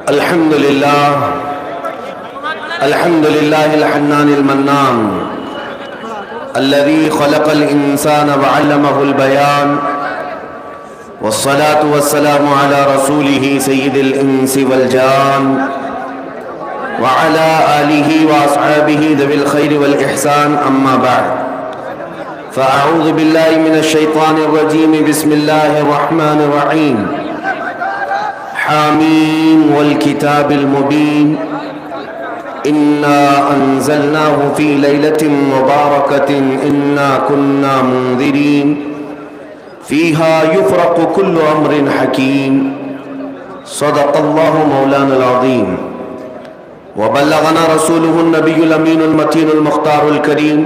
الحمد لله الحنان المنان الذي خلق الإنسان وعلمه البيان، والصلاة والسلام على رسوله سيد الإنس والجان وعلى آله وأصحابه ذوي الخير والإحسان. أما بعد، فأعوذ بالله من الشيطان الرجيم. بسم الله الرحمن الرحيم. حاميم والكتاب المبين، إنا أنزلناه في ليلة مباركة إنا كنا منذرين فيها يفرق كل أمر حكيم. صدق الله مولانا العظيم، وبلغنا رسوله النبي الأمين المتين المختار الكريم،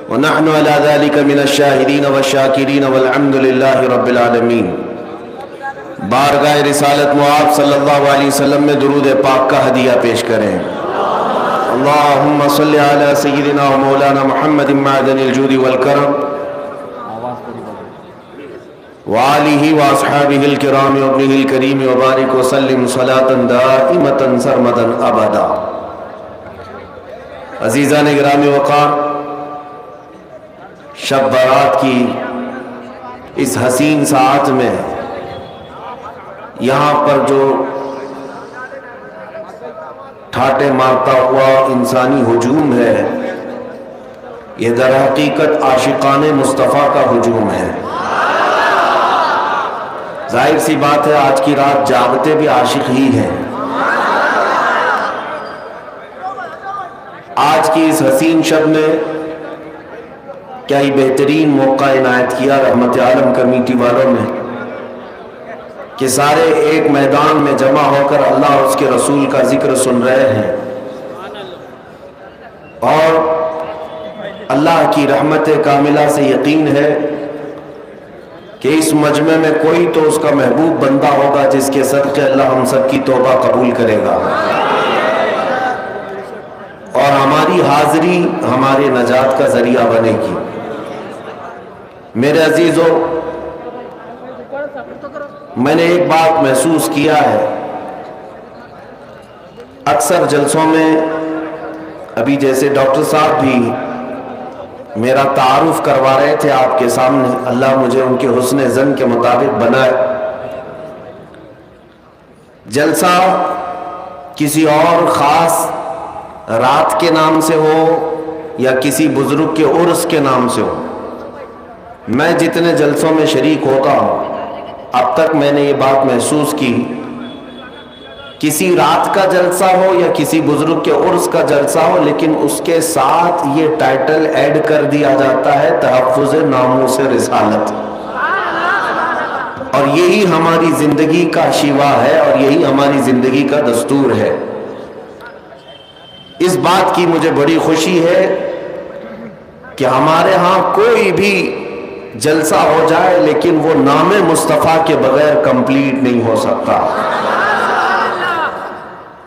ونحن على ذلك من الشاهدين والشاكرين والحمد لله رب العالمین. بارگاہ رسالت معاب صلی اللہ علیہ وسلم میں درود پاک کا ہدیہ پیش کریں. اللہم صلی علی سیدنا و مولانا محمد معدن الجود والکرم وآلہ واصحابہ الکرام وابنہ الکریم وبارک وسلم صلاة دائمة سرمدا ابدا. عزیزان گرامی وقار، شب برات کی اس حسین ساعت میں یہاں پر جو ٹھاٹے مارتا ہوا انسانی ہجوم ہے، یہ در حقیقت عاشقان مصطفیٰ کا ہجوم ہے. ظاہر سی بات ہے، آج کی رات جاگتے بھی عاشق ہی ہیں. آج کی اس حسین شب میں کیا ہی بہترین موقع عنایت کیا رحمت عالم کمیٹی والوں نے کہ سارے ایک میدان میں جمع ہو کر اللہ اور اس کے رسول کا ذکر سن رہے ہیں، اور اللہ کی رحمت کاملہ سے یقین ہے کہ اس مجمع میں کوئی تو اس کا محبوب بندہ ہوگا جس کے صدقے اللہ ہم سب کی توبہ قبول کرے گا، اور ہماری حاضری ہمارے نجات کا ذریعہ بنے گی. میرے عزیزو، میں نے ایک بات محسوس کیا ہے. اکثر جلسوں میں، ابھی جیسے ڈاکٹر صاحب بھی میرا تعارف کروا رہے تھے آپ کے سامنے، اللہ مجھے ان کے حسن ظن کے مطابق بنائے. جلسہ کسی اور خاص رات کے نام سے ہو یا کسی بزرگ کے عرس کے نام سے ہو، میں جتنے جلسوں میں شریک ہوتا ہوں اب تک میں نے یہ بات محسوس کی، کسی رات کا جلسہ ہو یا کسی بزرگ کے عرس کا جلسہ ہو، لیکن اس کے ساتھ یہ ٹائٹل ایڈ کر دیا جاتا ہے تحفظ ناموس رسالت. اور یہی ہماری زندگی کا شیوا ہے، اور یہی ہماری زندگی کا دستور ہے. اس بات کی مجھے بڑی خوشی ہے کہ ہمارے ہاں کوئی بھی جلسہ ہو جائے لیکن وہ نام مصطفیٰ کے بغیر کمپلیٹ نہیں ہو سکتا.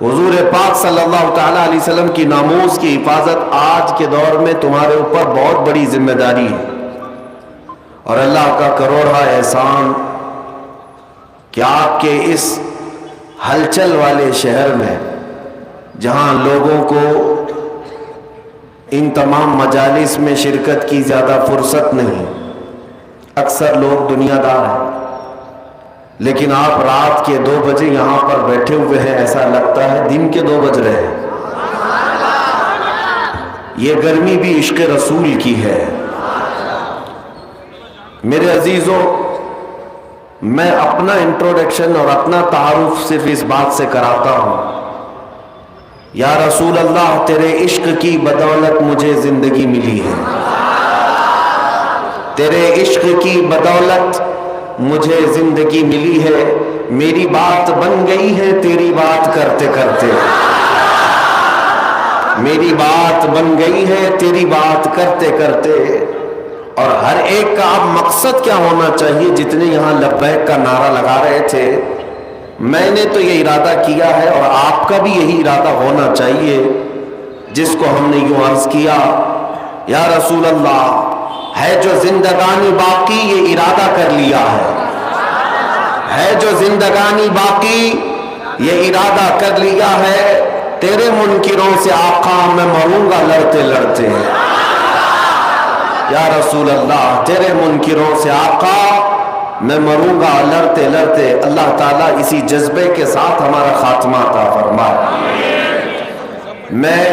حضور پاک صلی اللہ تعالیٰ علیہ وسلم کی ناموس کی حفاظت آج کے دور میں تمہارے اوپر بہت بڑی ذمہ داری ہے، اور اللہ کا کروڑا احسان کہ آپ کے اس ہلچل والے شہر میں، جہاں لوگوں کو ان تمام مجالس میں شرکت کی زیادہ فرصت نہیں، اکثر لوگ دنیا دار ہیں، لیکن آپ رات کے 2 بجے یہاں پر بیٹھے ہوئے ہیں، ایسا لگتا ہے دن کے 2 بج رہے ہیں. یہ گرمی بھی عشق رسول کی ہے. میرے عزیزو، میں اپنا انٹروڈکشن اور اپنا تعارف صرف اس بات سے کراتا ہوں، یا رسول اللہ تیرے عشق کی بدولت مجھے زندگی ملی ہے، تیرے عشق کی بدولت مجھے زندگی ملی ہے. میری بات بن گئی ہے تیری بات کرتے کرتے، میری بات بن گئی ہے تیری بات کرتے کرتے. اور ہر ایک کا اب مقصد کیا ہونا چاہیے؟ جتنے یہاں لبیک کا نعرہ لگا رہے تھے، میں نے تو یہ ارادہ کیا ہے اور آپ کا بھی یہی ارادہ ہونا چاہیے، جس کو ہم نے یوں عرض کیا، یا رسول اللہ ہے جو زندگانی باقی یہ ارادہ کر لیا ہے جو زندگانی باقی یہ ارادہ کر لیا ہے تیرے منکروں سے آقا میں مروں گا لڑتے لڑتے. یا رسول اللہ تیرے منکروں سے آقا میں مروں گا لڑتے لڑتے. اللہ تعالیٰ اسی جذبے کے ساتھ ہمارا خاتمہ عطا فرمائے. میں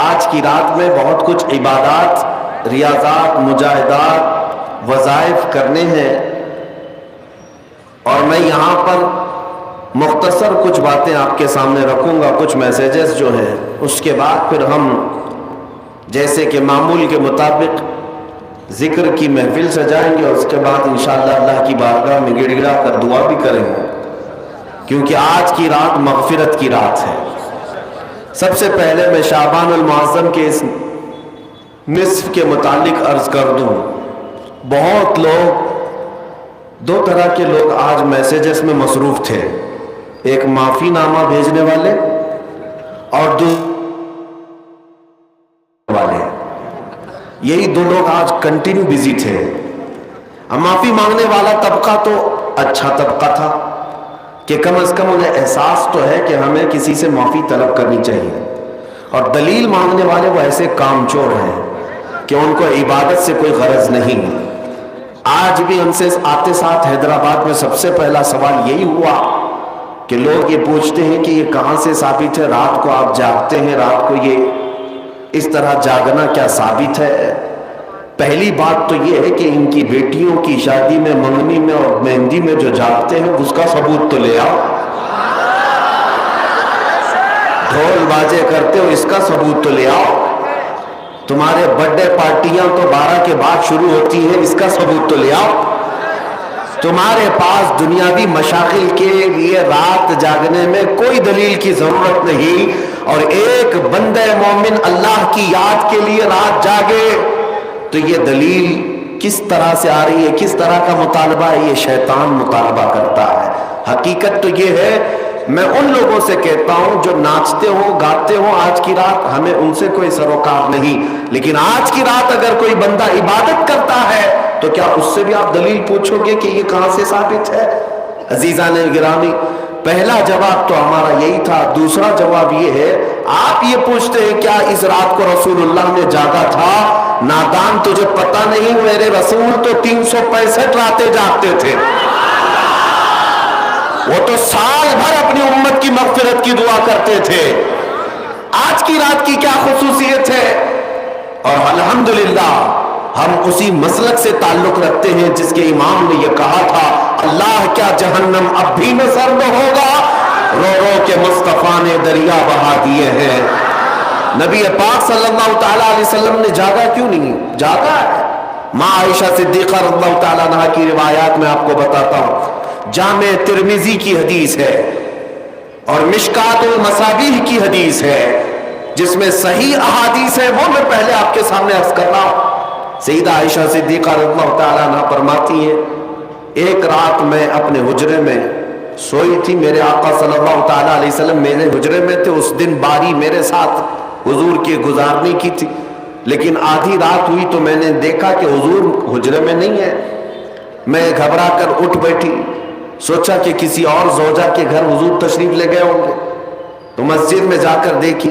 آج کی رات میں بہت کچھ عبادات، ریاضات، مجاہدات، وظائف کرنے ہیں، اور میں یہاں پر مختصر کچھ باتیں آپ کے سامنے رکھوں گا، کچھ میسیجز جو ہیں. اس کے بعد پھر ہم جیسے کہ معمول کے مطابق ذکر کی محفل سجائیں گے، اور اس کے بعد انشاءاللہ اللہ کی بارگاہ میں گڑ گڑا کر دعا بھی کریں گے، کیونکہ آج کی رات مغفرت کی رات ہے. سب سے پہلے میں شعبان المعظم کے اس نصف کے متعلق عرض کر دوں. بہت لوگ، دو طرح کے لوگ آج میسیجز میں مصروف تھے، ایک معافی نامہ بھیجنے والے اور دوسرے والے. یہی دو لوگ آج کنٹینیو بزی تھے. معافی مانگنے والا طبقہ تو اچھا طبقہ تھا کہ کم از کم انہیں احساس تو ہے کہ ہمیں کسی سے معافی طلب کرنی چاہیے، اور دلیل مانگنے والے وہ ایسے کام چور ہیں کہ ان کو عبادت سے کوئی غرض نہیں. آج بھی ان سے آتے ساتھ حیدرآباد میں سب سے پہلا سوال یہی ہوا کہ لوگ یہ پوچھتے ہیں کہ یہ کہاں سے ثابت ہے رات کو آپ جاگتے ہیں، رات کو یہ اس طرح جاگنا کیا ثابت ہے؟ پہلی بات تو یہ ہے کہ ان کی بیٹیوں کی شادی میں، منگنی میں اور مہندی میں جو جاگتے ہیں اس کا ثبوت تو لے آؤ. ڈھول بازے کرتے ہو اس کا ثبوت تو لے آؤ. تمہارے برتھ ڈے پارٹیاں تو 12 کے بعد شروع ہوتی ہیں، اس کا ثبوت تو لے آؤ. تمہارے پاس دنیاوی مشاغل کے لیے رات جاگنے میں کوئی دلیل کی ضرورت نہیں، اور ایک بندہ مومن اللہ کی یاد کے لیے رات جاگے تو یہ دلیل کس طرح سے آ رہی ہے، کس طرح کا مطالبہ ہے؟ یہ شیطان مطالبہ کرتا ہے. حقیقت تو یہ ہے، میں ان لوگوں سے کہتا ہوں جو ناچتے ہوں گاتے ہوں آج کی رات، ہمیں ان سے کوئی سروکار نہیں، لیکن آج کی رات اگر کوئی بندہ عبادت کرتا ہے تو کیا اس سے بھی آپ دلیل پوچھو گے کہ یہ کہاں سے ثابت ہے؟ عزیزان گرامی، پہلا جواب تو ہمارا یہی تھا. دوسرا جواب یہ ہے، آپ یہ پوچھتے ہیں کیا اس رات کو رسول اللہ نے جاگا تھا؟ نادان، تجھے پتہ نہیں میرے رسول تو 365 راتیں جاگتے تھے. وہ تو سال بھر اپنی امت کی مغفرت کی دعا کرتے تھے. آج کی رات کی کیا خصوصیت ہے؟ اور الحمدللہ ہم اسی مسلک سے تعلق رکھتے ہیں جس کے امام نے یہ کہا تھا، اللہ کیا جہنم اب بھی نہ سرد ہوگا، رو رو کے مصطفیٰ نے دریا بہا دیے ہیں. نبی پاک صلی اللہ تعالیٰ علیہ وسلم نے جاگا کیوں نہیں؟ جاگا ہے. ماں عائشہ صدیقہ رضی اللہ تعالیٰ عنہ کی روایات میں آپ کو بتاتا ہوں. جامع ترمذی کی حدیث ہے اور مشکات المصابیح کی حدیث ہے، جس میں صحیح احادیث ہے، وہ میں پہلے آپ کے سامنے عرض کر رہا ہوں. سیدہ عائشہ صدیقہ رضی اللہ تعالیٰ عنہ فرماتی ہیں، ایک رات میں اپنے حجرے میں سوئی تھی، میرے آقا صلی اللہ تعالیٰ علیہ وسلم میرے حجرے میں تھے. اس دن باری میرے ساتھ حضور کے گزارنے کی تھی، لیکن آدھی رات ہوئی تو میں نے دیکھا کہ حضور حجرے میں نہیں ہے. میں گھبرا کر اٹھ بیٹھی، سوچا کہ کسی اور زوجہ کے گھر حضور تشریف لے گئے ہوں گے، تو مسجد میں جا کر دیکھی،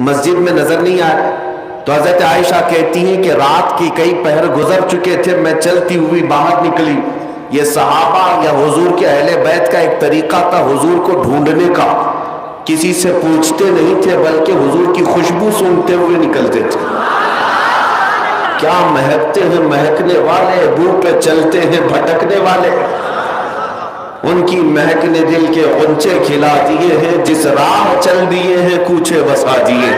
مسجد میں نظر نہیں آئے. تو حضرت عائشہ کہتی ہیں کہ رات کی کئی پہر گزر چکے تھے، میں چلتی ہوئی باہر نکلی. یہ صحابہ یا حضور کے اہل بیت کا ایک طریقہ تھا حضور کو ڈھونڈنے کا، کسی سے پوچھتے نہیں تھے بلکہ حضور کی خوشبو سونگتے ہوئے نکلتے تھے. کیا مہکتے ہیں مہکنے والے، بو پہ چلتے ہیں بھٹکنے والے. ان کی مہک نے دل کے غنچے کھلا دیے ہیں، جس راہ چل دیے ہیں کوچے بسا دیے.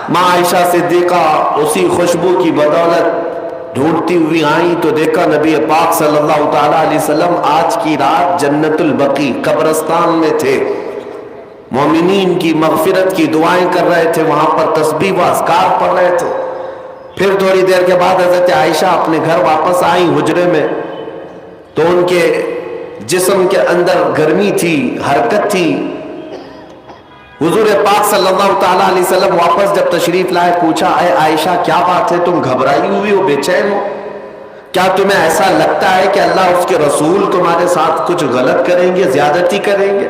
ماں عائشہ صدیقہ اسی خوشبو کی بدولت ڈھونڈتی ہوئی آئیں تو دیکھا نبی پاک صلی اللہ تعالیٰ علیہ وسلم آج کی رات جنت البقیع قبرستان میں تھے، مومنین کی مغفرت کی دعائیں کر رہے تھے، وہاں پر تسبیح و اذکار پڑھ رہے تھے. پھر تھوڑی دیر کے بعد حضرت عائشہ اپنے گھر واپس آئیں حجرے میں، تو ان کے جسم کے اندر گرمی تھی، حرکت تھی. حضور پاک صلی اللہ تعالیٰ علیہ وسلم واپس جب تشریف لائے، پوچھا اے عائشہ کیا بات ہے، تم گھبرائی ہوئی ہو، بے چین ہو؟ کیا تمہیں ایسا لگتا ہے کہ اللہ اس کے رسول تمہارے ساتھ کچھ غلط کریں گے، زیادتی کریں گے؟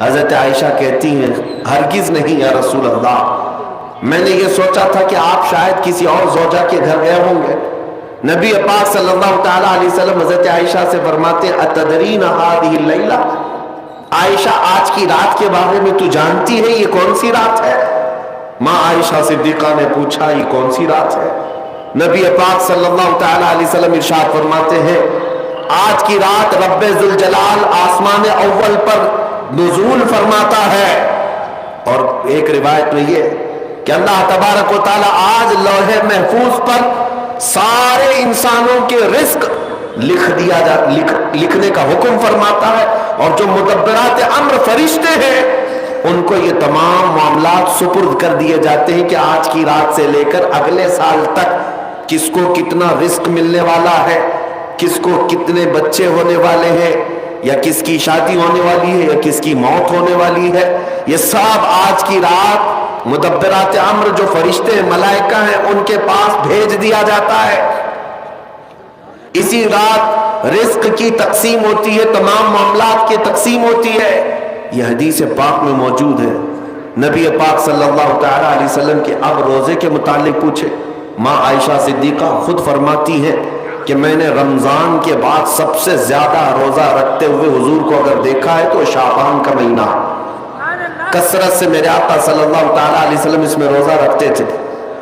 حضرت عائشہ کہتی ہیں ہرگز نہیں یا رسول اللہ، میں نے یہ سوچا تھا کہ آپ شاید کسی اور زوجہ کے گھر گئے ہوں گے۔ نبی پاک صلی اللہ تعالیٰ علیہ وسلم حضرت عائشہ سے فرماتے ہیں اتدرین هذه اللیلہ، عائشہ آج کی رات کے بارے میں تو جانتی ہے یہ کون سی رات ہے؟ ماں عائشہ صدیقہ نے پوچھا یہ کون سی رات ہے؟ نبی پاک صلی اللہ تعالیٰ علیہ وسلم ارشاد فرماتے ہیں آج کی رات رب ذوالجلال آسمان اول پر نزول فرماتا ہے۔ اور ایک روایت میں یہ کہ اللہ تبارک و تعالیٰ آج لوح محفوظ پر سارے انسانوں کے رزق لکھنے کا حکم فرماتا ہے، اور جو مدبرات امر فرشتے ہیں ان کو یہ تمام معاملات سپرد کر دیے جاتے ہیں کہ آج کی رات سے لے کر اگلے سال تک کس کو کتنا رزق ملنے والا ہے، کس کو کتنے بچے ہونے والے ہیں، یا کس کی شادی ہونے والی ہے، یا کس کی موت ہونے والی ہے، یہ سب آج کی رات مدبرات امر جو فرشتے ملائکہ ہیں ان کے پاس بھیج دیا جاتا ہے۔ اسی رات رزق کی تقسیم ہوتی ہے، تمام معاملات کی تقسیم ہوتی ہے۔ یہ حدیث پاک میں موجود ہے۔ نبی پاک صلی اللہ تعالیٰ علیہ وسلم کے اب روزے کے متعلق پوچھے، ماں عائشہ صدیقہ خود فرماتی ہیں کہ میں نے رمضان کے بعد سب سے زیادہ روزہ رکھتے ہوئے حضور کو اگر دیکھا ہے تو شعبان کا مہینہ، کثرت سے میرے آقا صلی اللہ تعالیٰ علیہ وسلم اس میں روزہ رکھتے تھے۔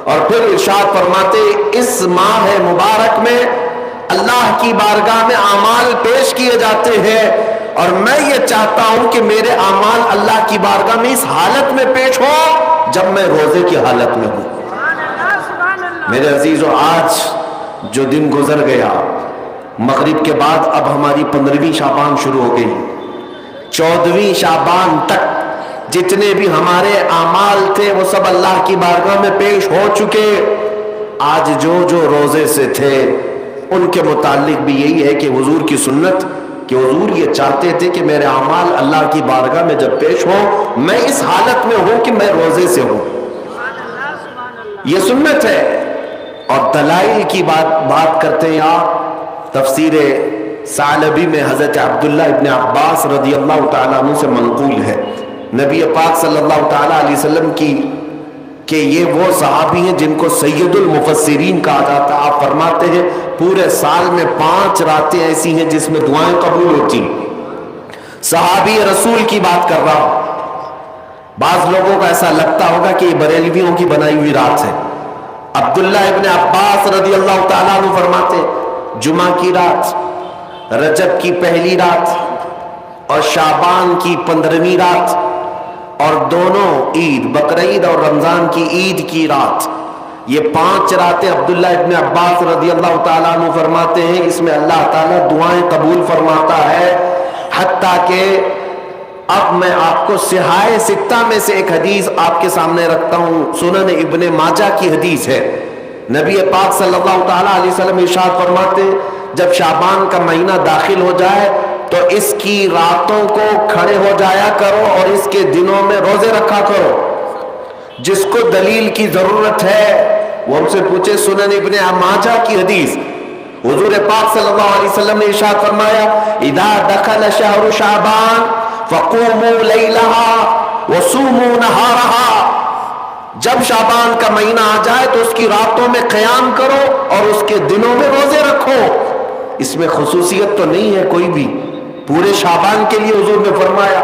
اور پھر ارشاد فرماتے اس ماہ مبارک میں اللہ کی بارگاہ میں اعمال پیش کیے جاتے ہیں، اور میں یہ چاہتا ہوں کہ میرے اعمال اللہ کی بارگاہ میں اس حالت میں پیش ہو جب میں روزے کی حالت میں ہوں۔ میرے عزیزو، آج جو دن گزر گیا، مغرب کے بعد اب ہماری 15ویں شعبان شروع ہو گئی۔ 14ویں شعبان تک جتنے بھی ہمارے اعمال تھے وہ سب اللہ کی بارگاہ میں پیش ہو چکے۔ آج جو روزے سے تھے ان کے متعلق بھی یہی ہے کہ حضور کی سنت کہ حضور یہ چاہتے تھے کہ میرے اعمال اللہ کی بارگاہ میں جب پیش ہوں میں اس حالت میں ہوں کہ میں روزے سے ہوں، یہ سنت ہے۔ اور دلائل کی بات کرتے ہیں آپ، تفسیر ثعلبی میں حضرت عبداللہ ابن عباس رضی اللہ تعالیٰ عنہ سے منقول ہے نبی پاک صلی اللہ تعالیٰ علیہ وسلم کی کہ یہ وہ صحابی ہیں جن کو سید المفسرین کہا جاتا ہے۔ آپ فرماتے ہیں پورے سال میں 5 راتیں ایسی ہیں جس میں دعائیں قبول ہوتی۔ صحابی رسول کی بات کر رہا ہوں۔ بعض لوگوں کو ایسا لگتا ہوگا کہ یہ بریلویوں کی بنائی ہوئی رات ہے۔ عبداللہ ابن عباس رضی اللہ تعالیٰ عنہ فرماتے جمعہ کی رات، رجب کی پہلی رات اور شعبان کی 15ویں رات، اور دونوں عید بقرعید اور رمضان کی عید کی رات، یہ 5 راتیں عبداللہ ابن عباس رضی اللہ تعالیٰ عنہ فرماتے ہیں اس میں اللہ تعالیٰ دعائیں قبول فرماتا ہے۔ حتیٰ کہ اب میں آپ کو صحاح 6 میں سے ایک حدیث آپ کے سامنے رکھتا ہوں، سنن ابن ماجہ کی حدیث ہے۔ نبی پاک صلی اللہ تعالیٰ علیہ وسلم ارشاد فرماتے جب شعبان کا مہینہ داخل ہو جائے تو اس کی راتوں کو کھڑے ہو جایا کرو اور اس کے دنوں میں روزے رکھا کرو۔ جس کو دلیل کی ضرورت ہے وہ ہم سے پوچھے۔ سنن ابن ماجہ کی حدیث، حضور پاک صلی اللہ علیہ وسلم نے ارشاد فرمایا اذا دخل شہر شعبان فقوموا لیلہا وصوموا نہارہا، جب شعبان کا مہینہ آ جائے تو اس کی راتوں میں قیام کرو اور اس کے دنوں میں روزے رکھو۔ اس میں خصوصیت تو نہیں ہے کوئی بھی، پورے شعبان کے لیے حضور نے فرمایا۔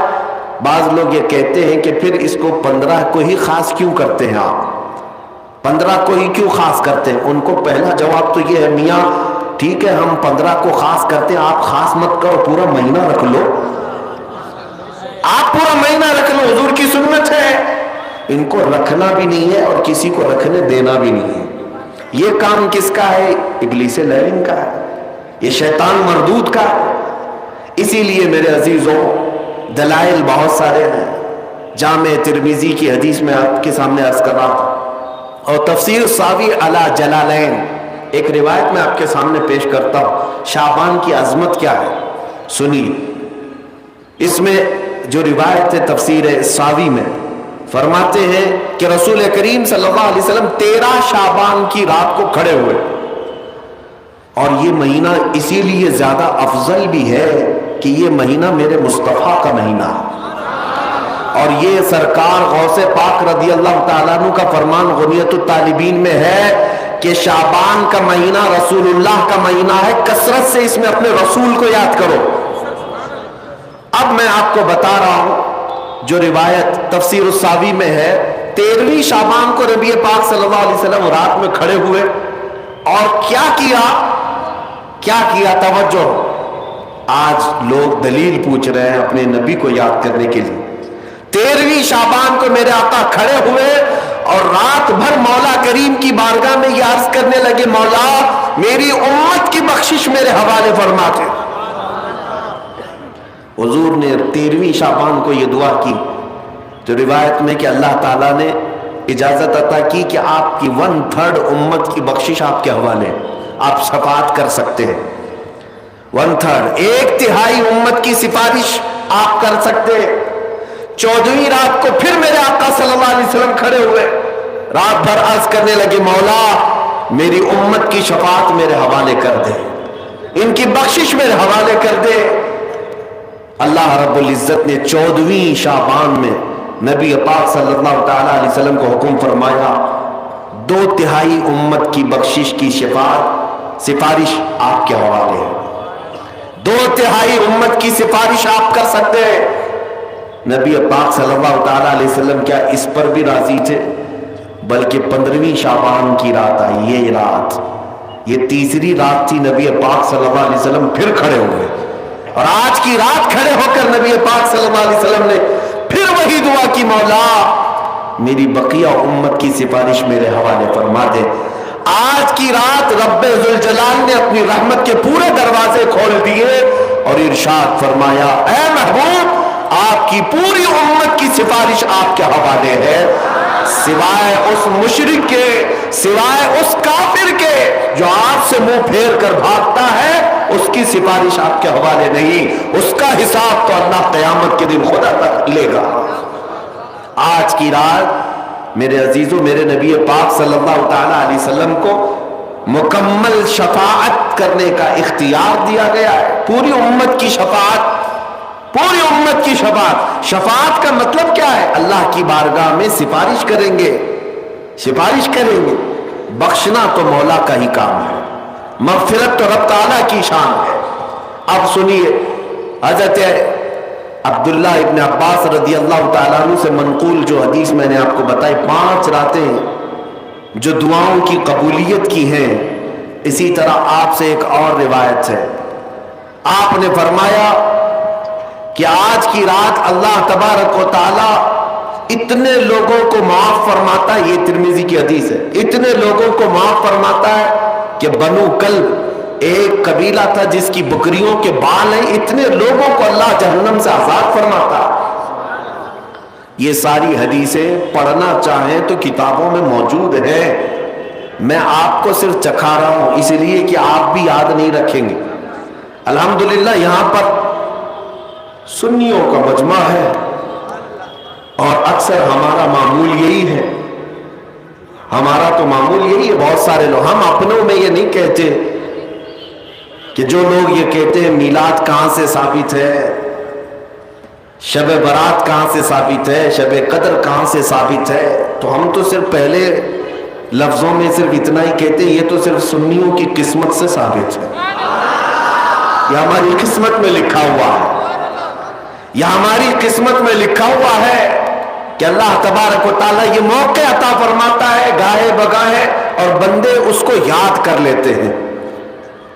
بعض لوگ یہ کہتے ہیں کہ پھر اس کو 15 کو ہی خاص کیوں کرتے ہیں آپ، 15 کو ہی کیوں خاص کرتے ہیں؟ ان کو پہلا جواب تو یہ ہے میاں ٹھیک ہے ہم 15 کو خاص کرتے ہیں، آپ خاص مت کرو، پورا مہینہ رکھ لو، آپ پورا مہینہ رکھ لو، حضور کی سنت ہے۔ ان کو رکھنا بھی نہیں ہے اور کسی کو رکھنے دینا بھی نہیں ہے۔ یہ کام کس کا ہے؟ ابلیس لعین کا ہے، یہ شیطان مردود کا ہے۔ اسی لیے میرے عزیزوں دلائل بہت سارے ہیں۔ جامع ترمذی کی حدیث میں آپ کے سامنے عرض کر رہا ہوں، اور تفسیر ساوی علی جلالین ایک روایت میں آپ کے سامنے پیش کرتا ہوں۔ شعبان کی عظمت کیا ہے سنیے۔ اس میں جو روایت ہے تفسیر ساوی میں فرماتے ہیں کہ رسول کریم صلی اللہ علیہ وسلم 13 شعبان کی رات کو کھڑے ہوئے اور یہ مہینہ اسی لیے زیادہ افضل بھی ہے کہ یہ مہینہ میرے مصطفیٰ کا مہینہ ہے، اور یہ سرکار غوث پاک رضی اللہ تعالیٰ عنہ کا فرمان غنیت الطالبین میں ہے کہ شعبان کا مہینہ رسول اللہ کا مہینہ ہے، کثرت سے اس میں اپنے رسول کو یاد کرو۔ اب میں آپ کو بتا رہا ہوں جو روایت تفسیر الساوی میں ہے، 13ویں شعبان کو نبی پاک صلی اللہ علیہ وسلم رات میں کھڑے ہوئے اور کیا کیا توجہ، آج لوگ دلیل پوچھ رہے ہیں اپنے نبی کو یاد کرنے کے لیے۔ 13ویں شعبان کو میرے آقا کھڑے ہوئے اور رات بھر مولا کریم کی بارگاہ میں یہ عرض کرنے لگے، مولا میری امت کی بخشش میرے حوالے فرما دے۔ حضور نے 13ویں شعبان کو یہ دعا کی، جو روایت میں کہ اللہ تعالیٰ نے اجازت عطا کی کہ آپ کی 1/3 امت کی بخشش آپ کے حوالے، آپ شفاعت کر سکتے ہیں۔ 1/3 1/3 امت کی سفارش آپ کر سکتے ہیں۔ 14ویں رات کو پھر میرے آقا صلی اللہ علیہ وسلم کھڑے ہوئے، رات بھر عرض کرنے لگے، مولا میری امت کی شفاعت میرے حوالے کر دے، ان کی بخشش میرے حوالے کر دے۔ اللہ رب العزت نے 14ویں شعبان میں نبی پاک صلی اللہ تعالیٰ علیہ وسلم کو حکم فرمایا، 2/3 امت کی بخشش کی سفارش آپ کے حوالے ہے، 2/3 امت کی سفارش آپ کر سکتے ہیں۔ نبی پاک صلی اللہ تعالیٰ علیہ وسلم کیا اس پر بھی راضی تھے، بلکہ 15ویں شعبان کی رات آئی، یہ رات، یہ تیسری رات تھی، نبی پاک صلی اللہ علیہ وسلم پھر کھڑے ہوئے، اور آج کی رات کھڑے ہو کر نبی پاک صلی اللہ علیہ وسلم نے پھر وہی دعا کی، مولا میری بقیہ امت کی سفارش میرے حوالے فرما دے۔ آج کی رات رب ذوالجلال نے اپنی رحمت کے پورے دروازے کھول دیے اور ارشاد فرمایا، اے محبوب آپ کی پوری امت کی سفارش آپ کے حوالے ہے، سوائے اس مشرک کے، سوائے اس کافر کے جو آپ سے منہ پھیر کر بھاگتا ہے، اس کی سفارش آپ کے حوالے نہیں، اس کا حساب تو اللہ قیامت کے دن خدا تک لے گا۔ آج کی رات میرے عزیزوں، میرے نبی پاک صلی اللہ تعالیٰ علیہ وسلم کو مکمل شفاعت کرنے کا اختیار دیا گیا ہے، پوری امت کی شفاعت، پوری امت کی شفاعت۔ شفاعت کا مطلب کیا ہے؟ اللہ کی بارگاہ میں سفارش کریں گے، سفارش کریں گے۔ بخشنا تو مولا کا ہی کام ہے، مغفرت تو رب تعالیٰ کی شان ہے۔ اب سنیے، حضرت عبداللہ ابن عباس رضی اللہ تعالیٰ عنہ سے منقول جو حدیث میں نے آپ کو بتائی، 5 راتیں جو دعاؤں کی قبولیت کی ہیں، اسی طرح آپ سے ایک اور روایت ہے، آپ نے فرمایا کہ آج کی رات اللہ تبارک و تعالیٰ اتنے لوگوں کو معاف فرماتا ہے، یہ ترمذی کی حدیث ہے، اتنے لوگوں کو معاف فرماتا ہے کہ بنو کلب ایک قبیلہ تھا جس کی بکریوں کے بال ہیں، اتنے لوگوں کو اللہ جہنم سے آزاد فرماتا ہے۔ یہ ساری حدیثیں پڑھنا چاہیں تو کتابوں میں موجود ہیں، میں آپ کو صرف چکھا رہا ہوں اس لیے کہ آپ بھی یاد نہیں رکھیں گے۔ الحمدللہ یہاں پر سنیوں کا مجمع ہے اور اکثر ہمارا معمول یہی ہے، ہمارا تو معمول یہی ہے، بہت سارے لوگ، ہم اپنوں میں یہ نہیں کہتے کہ جو لوگ یہ کہتے ہیں میلاد کہاں سے ثابت ہے، شب برات کہاں سے ثابت ہے، شب قدر کہاں سے ثابت ہے، تو ہم تو صرف پہلے لفظوں میں صرف اتنا ہی کہتے ہیں، یہ تو صرف سنیوں کی قسمت سے ثابت ہے، یہ ہماری قسمت میں لکھا ہوا ہے، یہ ہماری قسمت میں لکھا ہوا ہے کہ اللہ تبارک و تعالیٰ یہ موقع عطا فرماتا ہے گاہے بگاہے اور بندے اس کو یاد کر لیتے ہیں۔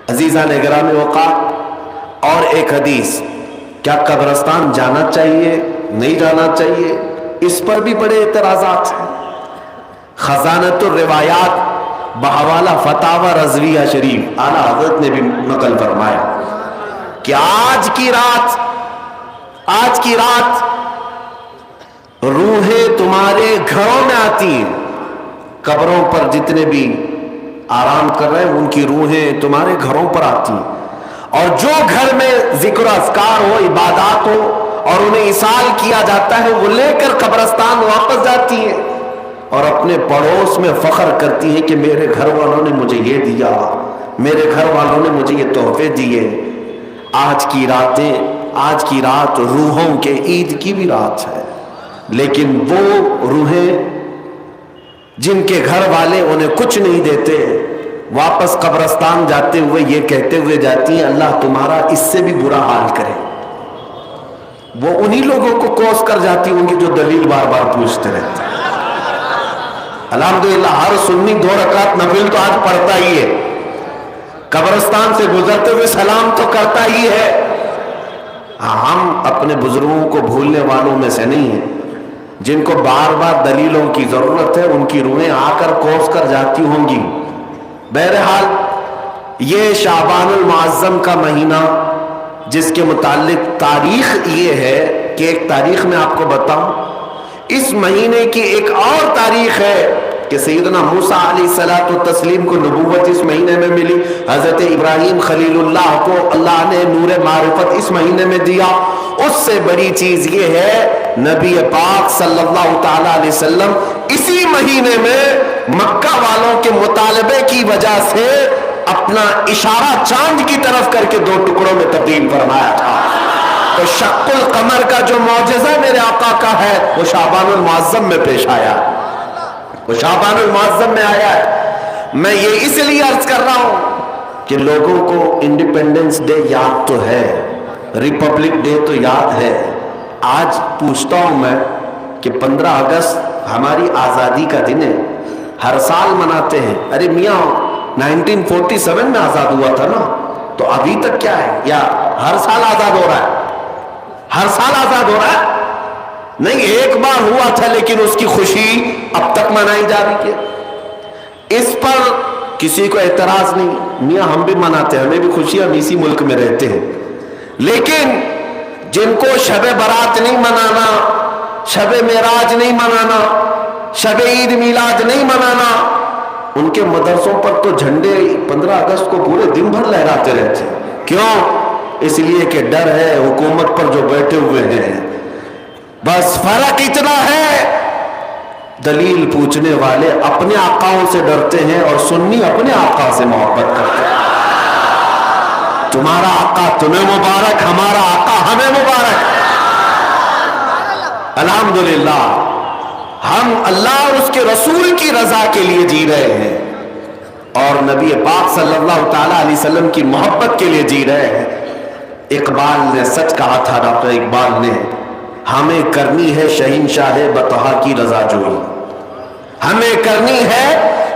عزیزان گرامی اوقات، اور ایک حدیث، کیا قبرستان جانا چاہیے نہیں جانا چاہیے، اس پر بھی بڑے اعتراضات ہیں۔ خزانۃ الروایات بحوالہ فتاوی رضویہ شریف اعلیٰ حضرت نے بھی نقل فرمایا کہ آج کی رات روحیں تمہارے گھروں میں آتی ہیں، قبروں پر جتنے بھی آرام کر رہے ہیں ان کی روحیں تمہارے گھروں پر آتی ہیں، اور جو گھر میں ذکر و اذکار ہو، عبادات ہو اور انہیں اصال کیا جاتا ہے، وہ لے کر قبرستان واپس جاتی ہیں اور اپنے پڑوس میں فخر کرتی ہیں کہ میرے گھر والوں نے مجھے یہ دیا، میرے گھر والوں نے مجھے یہ تحفے دیے. آج کی رات روحوں کے عید کی بھی رات ہے، لیکن وہ روحیں جن کے گھر والے انہیں کچھ نہیں دیتے، واپس قبرستان جاتے ہوئے یہ کہتے ہوئے جاتی ہیں اللہ تمہارا اس سے بھی برا حال کرے. وہ انہی لوگوں کو کوس کر جاتی ہوں گی جو دلیل بار بار پوچھتے رہتے ہیں. الحمدللہ ہر سنی 2 رکعت نفل تو آج پڑھتا ہی ہے، قبرستان سے گزرتے ہوئے سلام تو کرتا ہی ہے. ہم اپنے بزرگوں کو بھولنے والوں میں سے نہیں ہیں. جن کو بار بار دلیلوں کی ضرورت ہے ان کی روحیں آ کر کوس کر جاتی ہوں گی. بہرحال یہ شعبان المعظم کا مہینہ، جس کے متعلق تاریخ یہ ہے کہ ایک تاریخ میں آپ کو بتاؤں، اس مہینے کی ایک اور تاریخ ہے کہ سیدنا موسیٰ علیہ الصلوۃ والتسلیم کو نبوت اس مہینے میں ملی. حضرت ابراہیم خلیل اللہ کو اللہ نے نور معرفت اس مہینے میں دیا. اس سے بڑی چیز یہ ہے نبی پاک صلی اللہ تعالی علیہ وسلم اسی مہینے میں مکہ والوں کے مطالبے کی وجہ سے اپنا اشارہ چاند کی طرف کر کے 2 ٹکڑوں میں تبدیل فرمایا تھا. تو شق القمر کا جو معجزہ میرے آقا کا ہے وہ شعبان المعظم میں پیش آیا، وہ شعبان المعظم میں آیا ہے. میں یہ اس لیے عرض کر رہا ہوں کہ لوگوں کو انڈیپینڈنس ڈے یاد تو ہے، ریپبلک ڈے تو یاد ہے. آج پوچھتا ہوں میں کہ 15 اگست ہماری آزادی کا دن ہے، ہر سال مناتے ہیں. ارے میاں 1947 میں آزاد ہوا تھا نا، تو ابھی تک کیا ہے؟ یا ہر سال آزاد ہو رہا ہے؟ ہر سال آزاد ہو رہا ہے؟ نہیں، ایک بار ہوا تھا لیکن اس کی خوشی اب تک منائی جا رہی ہے. اس پر کسی کو اعتراض نہیں. میاں ہم بھی مناتے ہیں، ہمیں بھی خوشی، ہم اسی ملک میں رہتے ہیں. لیکن جن کو شب برات نہیں منانا، شب معراج نہیں منانا، شب عید میلاد نہیں منانا، ان کے مدرسوں پر تو جھنڈے 15 اگست کو پورے دن بھر لہراتے رہتے ہیں. کیوں؟ اس لیے کہ ڈر ہے حکومت پر جو بیٹھے ہوئے ہیں. بس فرق اتنا ہے دلیل پوچھنے والے اپنے آقاؤں سے ڈرتے ہیں اور سنی اپنے آقا سے محبت کرتے ہیں. تمہارا آقا تمہیں مبارک، ہمارا آقا ہمیں مبارک. الحمدللہ ہم اللہ اور اس کے رسول کی رضا کے لیے جی رہے ہیں اور نبی پاک صلی اللہ تعالی علیہ وسلم کی محبت کے لیے جی رہے ہیں. اقبال نے سچ کہا تھا، ڈاکٹر اقبال نے، ہمیں کرنی ہے شہنشاہ بطحا کی رضا جوئی. ہمیں کرنی ہے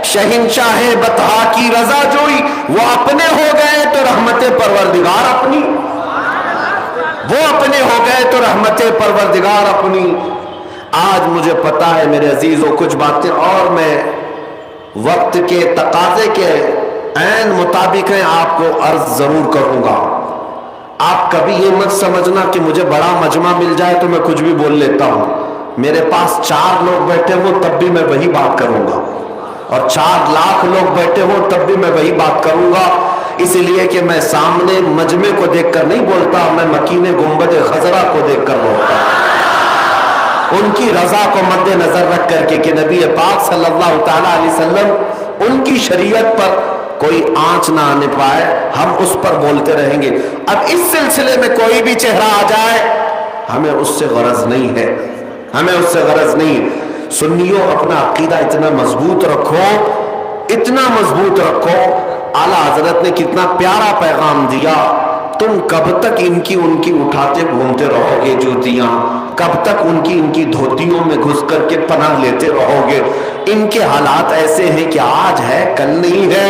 شہنشاہ بطحا کی رضا جوئی. وہ اپنے ہو گئے تو رحمت پروردگار اپنی، وہ اپنے ہو گئے تو رحمت پروردگار اپنی. آج مجھے پتا ہے میرے عزیزوں کچھ باتیں اور میں وقت کے تقاضے کے عین مطابق ہیں آپ کو عرض ضرور کروں گا. آپ کبھی یہ مت سمجھنا کہ مجھے بڑا مجمع مل جائے تو میں کچھ بھی بول لیتا ہوں. میرے پاس 4 لوگ بیٹھے ہوں تب بھی میں وہی بات کروں گا، اور 4 لاکھ لوگ بیٹھے ہوں تب بھی میں وہی بات کروں گا. اس لیے کہ میں سامنے مجمع کو دیکھ کر نہیں بولتا، میں مکین گنبد خضرا کو دیکھ کر بولتا ہوں. ان کی رضا کو مد نظر رکھ کر کے کہ نبی پاک صلی اللہ تعالی علیہ وسلم ان کی شریعت پر کوئی آنچ نہ آنے پائے، ہم اس پر بولتے رہیں گے. اب اس سلسلے میں کوئی بھی چہرہ آ جائے ہمیں اس سے غرض نہیں ہے، ہمیں اس سے غرض نہیں. سنیوں اپنا عقیدہ اتنا مضبوط رکھو، اتنا مضبوط رکھو. اعلیٰ حضرت نے کتنا پیارا پیغام دیا. تم کب تک ان کی اٹھاتے گھومتے رہو گے جوتیاں؟ کب تک ان کی دھوتیوں میں گھس کر کے پناہ لیتے رہو گے؟ ان کے حالات ایسے ہیں کہ آج ہے کل نہیں ہے،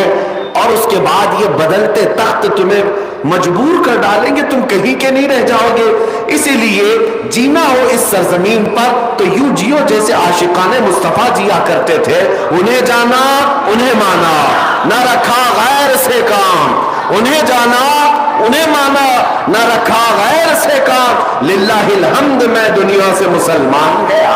اور اس کے بعد یہ بدلتے تخت تمہیں مجبور کر ڈالیں گے، تم کہیں کے نہیں رہ جاؤ گے. اسی لیے جینا ہو اس سرزمین پر تو یوں جیو جیسے عاشقان مصطفیٰ جیا کرتے تھے. انہیں جانا انہیں مانا، نہ رکھا غیر سے کام. انہیں جانا انہیں مانا، نہ رکھا غیر سے کام. للہ الحمد میں دنیا سے مسلمان گیا.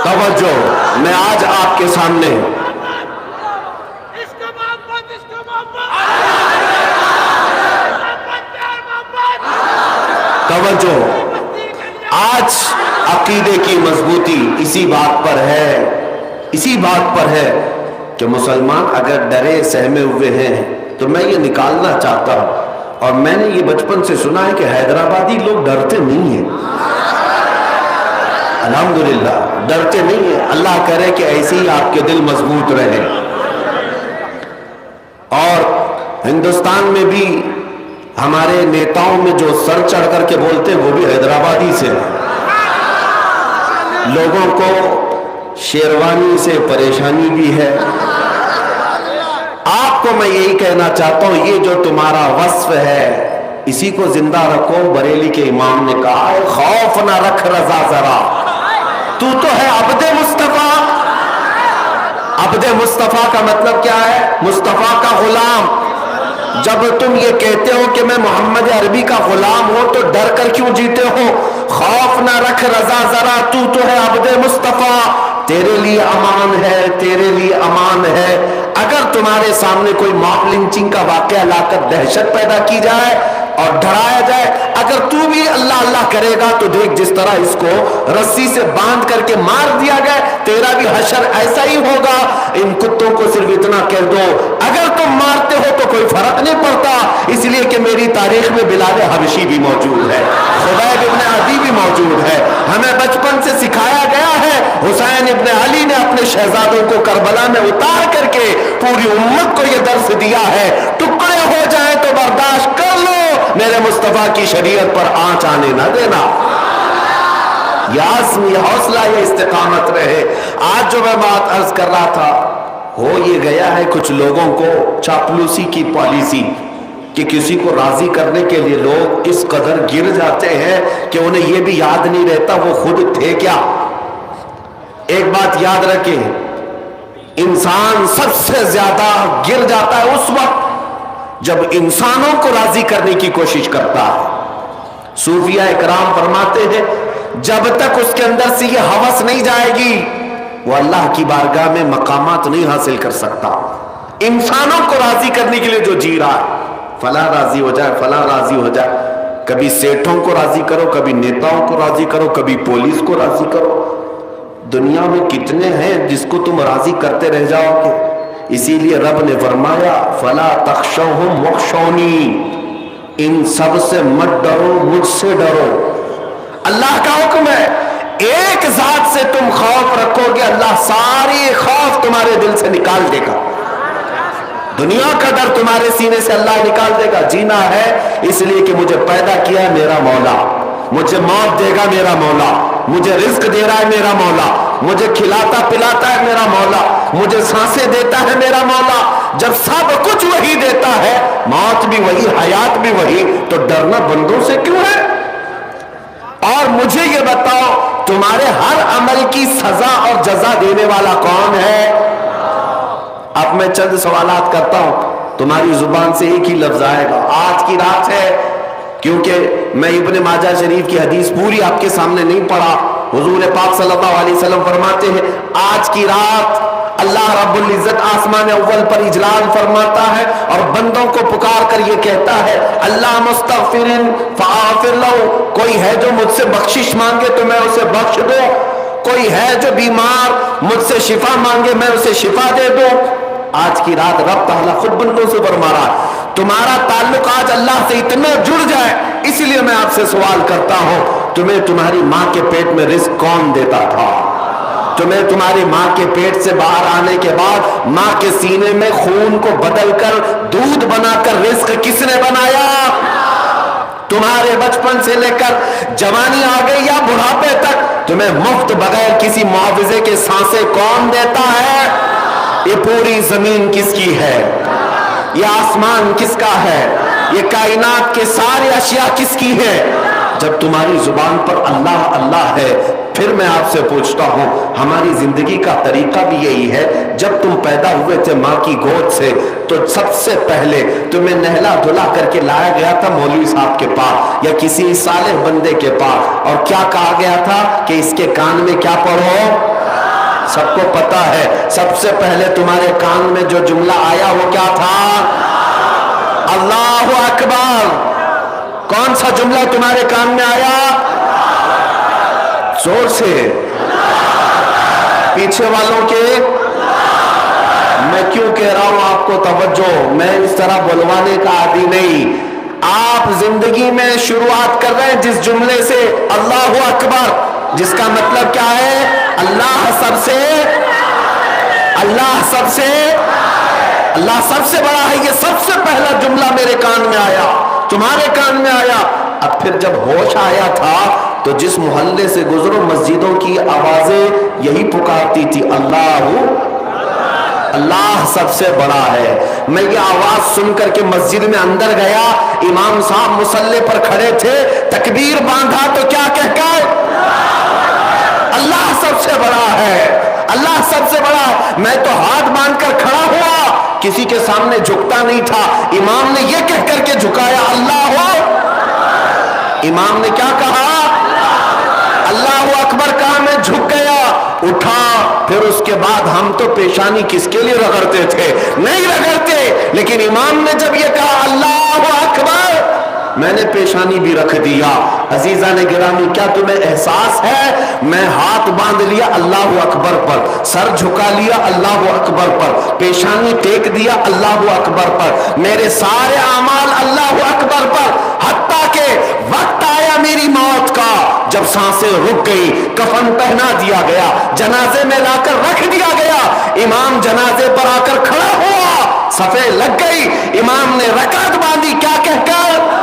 توجہ، میں آج آپ کے سامنے توجہ، آج عقیدے کی مضبوطی اسی بات پر ہے کہ مسلمان اگر ڈرے سہمے ہوئے ہیں تو میں یہ نکالنا چاہتا ہوں، اور میں نے یہ بچپن سے سنا ہے کہ حیدرآبادی لوگ ڈرتے نہیں ہیں، الحمدللہ ڈرتے نہیں ہیں۔ اللہ کرے کہ ایسے ہی آپ کے دل مضبوط رہے، اور ہندوستان میں بھی ہمارے نیتاؤں میں جو سر چڑھ کر کے بولتے ہیں وہ بھی حیدرآبادی سے، لوگوں کو شیروانی سے پریشانی بھی ہے۔ آپ کو میں یہی کہنا چاہتا ہوں، یہ جو تمہارا وصف ہے اسی کو زندہ رکھو۔ بریلی کے امام نے کہا ہے خوف نہ رکھ رضا ذرا، تو ہے عبد مصطفیٰ۔ عبد مصطفیٰ کا مطلب کیا ہے؟ مصطفیٰ کا غلام۔ جب تم یہ کہتے ہو کہ میں محمد عربی کا غلام ہوں تو ڈر کر کیوں جیتے ہو؟ خوف نہ رکھ رضا ذرا، تو ہے عبد مصطفیٰ، تیرے لیے امان ہے، تیرے لیے امان ہے۔ اگر تمہارے سامنے کوئی موب لنچنگ کا واقعہ لا کر دہشت پیدا کی جائے اور ڈرایا جائے، اگر تو بھی اللہ اللہ کرے گا تو دیکھ جس طرح اس کو رسی سے باندھ کر کے مار دیا گیا، تیرا بھی حشر ایسا ہی ہوگا۔ ان کتوں کو صرف اتنا کہہ دو اگر تم مارتے ہو تو کوئی فرق نہیں پڑتا، اس لیے کہ میری تاریخ میں بلال حبشی بھی موجود ہے، خبیب ابن عدی بھی موجود ہے۔ ہمیں بچپن سے سکھایا گیا ہے، حسین ابن علی نے اپنے شہزادوں کو کربلا میں اتار کر کے پوری امت کو یہ درس دیا ہے، ٹکڑے ہو جائیں تو برداشت کر لو، میرے مصطفیٰ کی شریعت پر آنچ آنے نہ دینا۔ یہ عزم، یہ حوصلہ، یہ استقامت رہے۔ آج جو میں بات عرض کر رہا تھا، ہو یہ گیا ہے کچھ لوگوں کو چاپلوسی کی پالیسی کہ کسی کو راضی کرنے کے لیے لوگ اس قدر گر جاتے ہیں کہ انہیں یہ بھی یاد نہیں رہتا وہ خود تھے کیا۔ ایک بات یاد رکھیں، انسان سب سے زیادہ گر جاتا ہے اس وقت جب انسانوں کو راضی کرنے کی کوشش کرتا ہے۔ صوفیاء اکرام فرماتے ہیں جب تک اس کے اندر سے یہ ہوس نہیں جائے گی وہ اللہ کی بارگاہ میں مقامات نہیں حاصل کر سکتا۔ انسانوں کو راضی کرنے کے لیے جو جی رہا ہے، فلاں راضی ہو جائے، فلاں راضی ہو جائے، کبھی سیٹھوں کو راضی کرو، کبھی نیتاؤں کو راضی کرو، کبھی پولیس کو راضی کرو۔ دنیا میں کتنے ہیں جس کو تم راضی کرتے رہ جاؤ گے؟ اسی لیے رب نے فرمایا فلا تخشوہم واخشونی، ان سب سے مت ڈرو، مجھ سے ڈرو۔ اللہ کا حکم ہے، ایک ذات سے تم خوف رکھو گے، اللہ ساری خوف تمہارے دل سے نکال دے گا۔ دنیا کا ڈر تمہارے سینے سے اللہ نکال دے گا۔ جینا ہے اس لیے کہ مجھے پیدا کیا ہے میرا مولا، مجھے موت دے گا میرا مولا، مجھے رزق دے رہا ہے میرا مولا، مجھے کھلاتا پلاتا ہے میرا مولا، مجھے سانسیں دیتا ہے میرا مولا۔ جب سب کچھ وہی دیتا ہے، موت بھی وہی، حیات بھی وہی، تو ڈرنا بندوں سے کیوں ہے؟ اور مجھے یہ بتاؤ تمہارے ہر عمل کی سزا اور جزا دینے والا کون ہے؟ اب میں چند سوالات کرتا ہوں، تمہاری زبان سے ایک ہی لفظ آئے گا، آج کی رات ہے، کیونکہ میں ابن ماجہ شریف کی حدیث پوری آپ کے سامنے نہیں پڑھا۔ حضور پاک صلی اللہ علیہ وسلم فرماتے ہیں آج کی رات اللہ رب العزت آسمان اول پر اجلال فرماتا ہے اور بندوں کو پکار کر یہ کہتا ہے اللہ مستغفر فاغفر لہ، کوئی ہے جو مجھ سے بخشش مانگے تو میں اسے بخش دوں، کوئی ہے جو بیمار مجھ سے شفا مانگے میں اسے شفا دے دوں۔ آج کی رات رب تعالیٰ خود بندوں سے فرما رہا ہے تمہارا تعلق آج اللہ سے اتنا جڑ جائے۔ اس لیے میں آپ سے سوال کرتا ہوں، تمہیں تمہاری ماں کے پیٹ میں رزق کون دیتا تھا؟ تمہیں تمہاری ماں کے پیٹ سے باہر آنے کے بعد ماں کے سینے میں خون کو بدل کر دودھ بنا کر رزق کس نے بنایا؟ تمہارے بچپن سے لے کر جوانی آ گئی یا بڑھاپے تک تمہیں مفت بغیر کسی معاوضے کے سانسیں کون دیتا ہے؟ یہ پوری زمین کس کی ہے؟ یہ آسمان کس کا ہے؟ یہ کائنات کے سارے اشیاء کس کی ہے؟ جب تمہاری زبان پر اللہ اللہ ہے، پھر میں آپ سے پوچھتا ہوں ہماری زندگی کا طریقہ بھی یہی ہے۔ جب تم پیدا ہوئے تھے ماں کی گود سے تو سب سے پہلے تمہیں نہلا دھلا کر کے لایا گیا تھا مولوی صاحب کے پاس یا کسی صالح بندے کے پاس، اور کیا کہا گیا تھا کہ اس کے کان میں کیا پڑھو؟ سب کو پتا ہے سب سے پہلے تمہارے کان میں جو جملہ آیا وہ کیا تھا؟ اللہ اکبر۔ کون سا جملہ تمہارے کان میں آیا؟ زور سے، پیچھے والوں کے میں کیوں کہہ رہا ہوں آپ کو توجہ، میں اس طرح بلوانے کا عادی نہیں. آپ زندگی میں شروعات کر رہے ہیں جس جملے سے اللہ اکبر، جس کا مطلب کیا ہے؟ اللہ سب سے بڑا ہے. یہ سب سے پہلا جملہ میرے کان میں آیا، تمہارے کان میں آیا. اب پھر جب ہوش آیا تھا تو جس محلے سے گزرو مسجدوں کی آوازیں یہی پکارتی تھی، اللہ سب سے بڑا ہے. میں یہ آواز سن کر کے مسجد میں اندر گیا، امام صاحب مصلی پر کھڑے تھے، تکبیر باندھا تو کیا کہہ کر؟ اللہ سب سے بڑا ہے، اللہ سب سے بڑا ہے. میں تو ہاتھ باندھ کر کھڑا ہوا، کسی کے سامنے جھکتا نہیں تھا. امام نے یہ کہہ کر کے جھکایا، اللہ ہو. امام نے کیا کہا؟ اللہ اکبر کہا، میں جھک گیا، اٹھا. پھر اس کے بعد ہم تو پیشانی کس کے لیے رگڑتے تھے؟ نہیں رگڑتے، لیکن امام نے جب یہ کہا اللہ اکبر، میں نے پیشانی بھی رکھ دیا. عزیزان گرامی، کیا تمہیں احساس ہے؟ میں ہاتھ باندھ لیا اللہ اکبر پر، سر جھکا لیا اللہ اکبر پر، پیشانی ٹیک دیا اللہ اکبر پر، میرے سارے اعمال اللہ اکبر پر. حتیٰ کہ وقت آیا میری موت کا، جب سانسیں رک گئی، کفن پہنا دیا گیا، جنازے میں لا کر رکھ دیا گیا. امام جنازے پر آ کر کھڑا ہوا، صفیں لگ گئی، امام نے رکعت باندھی، کیا کہہ کر؟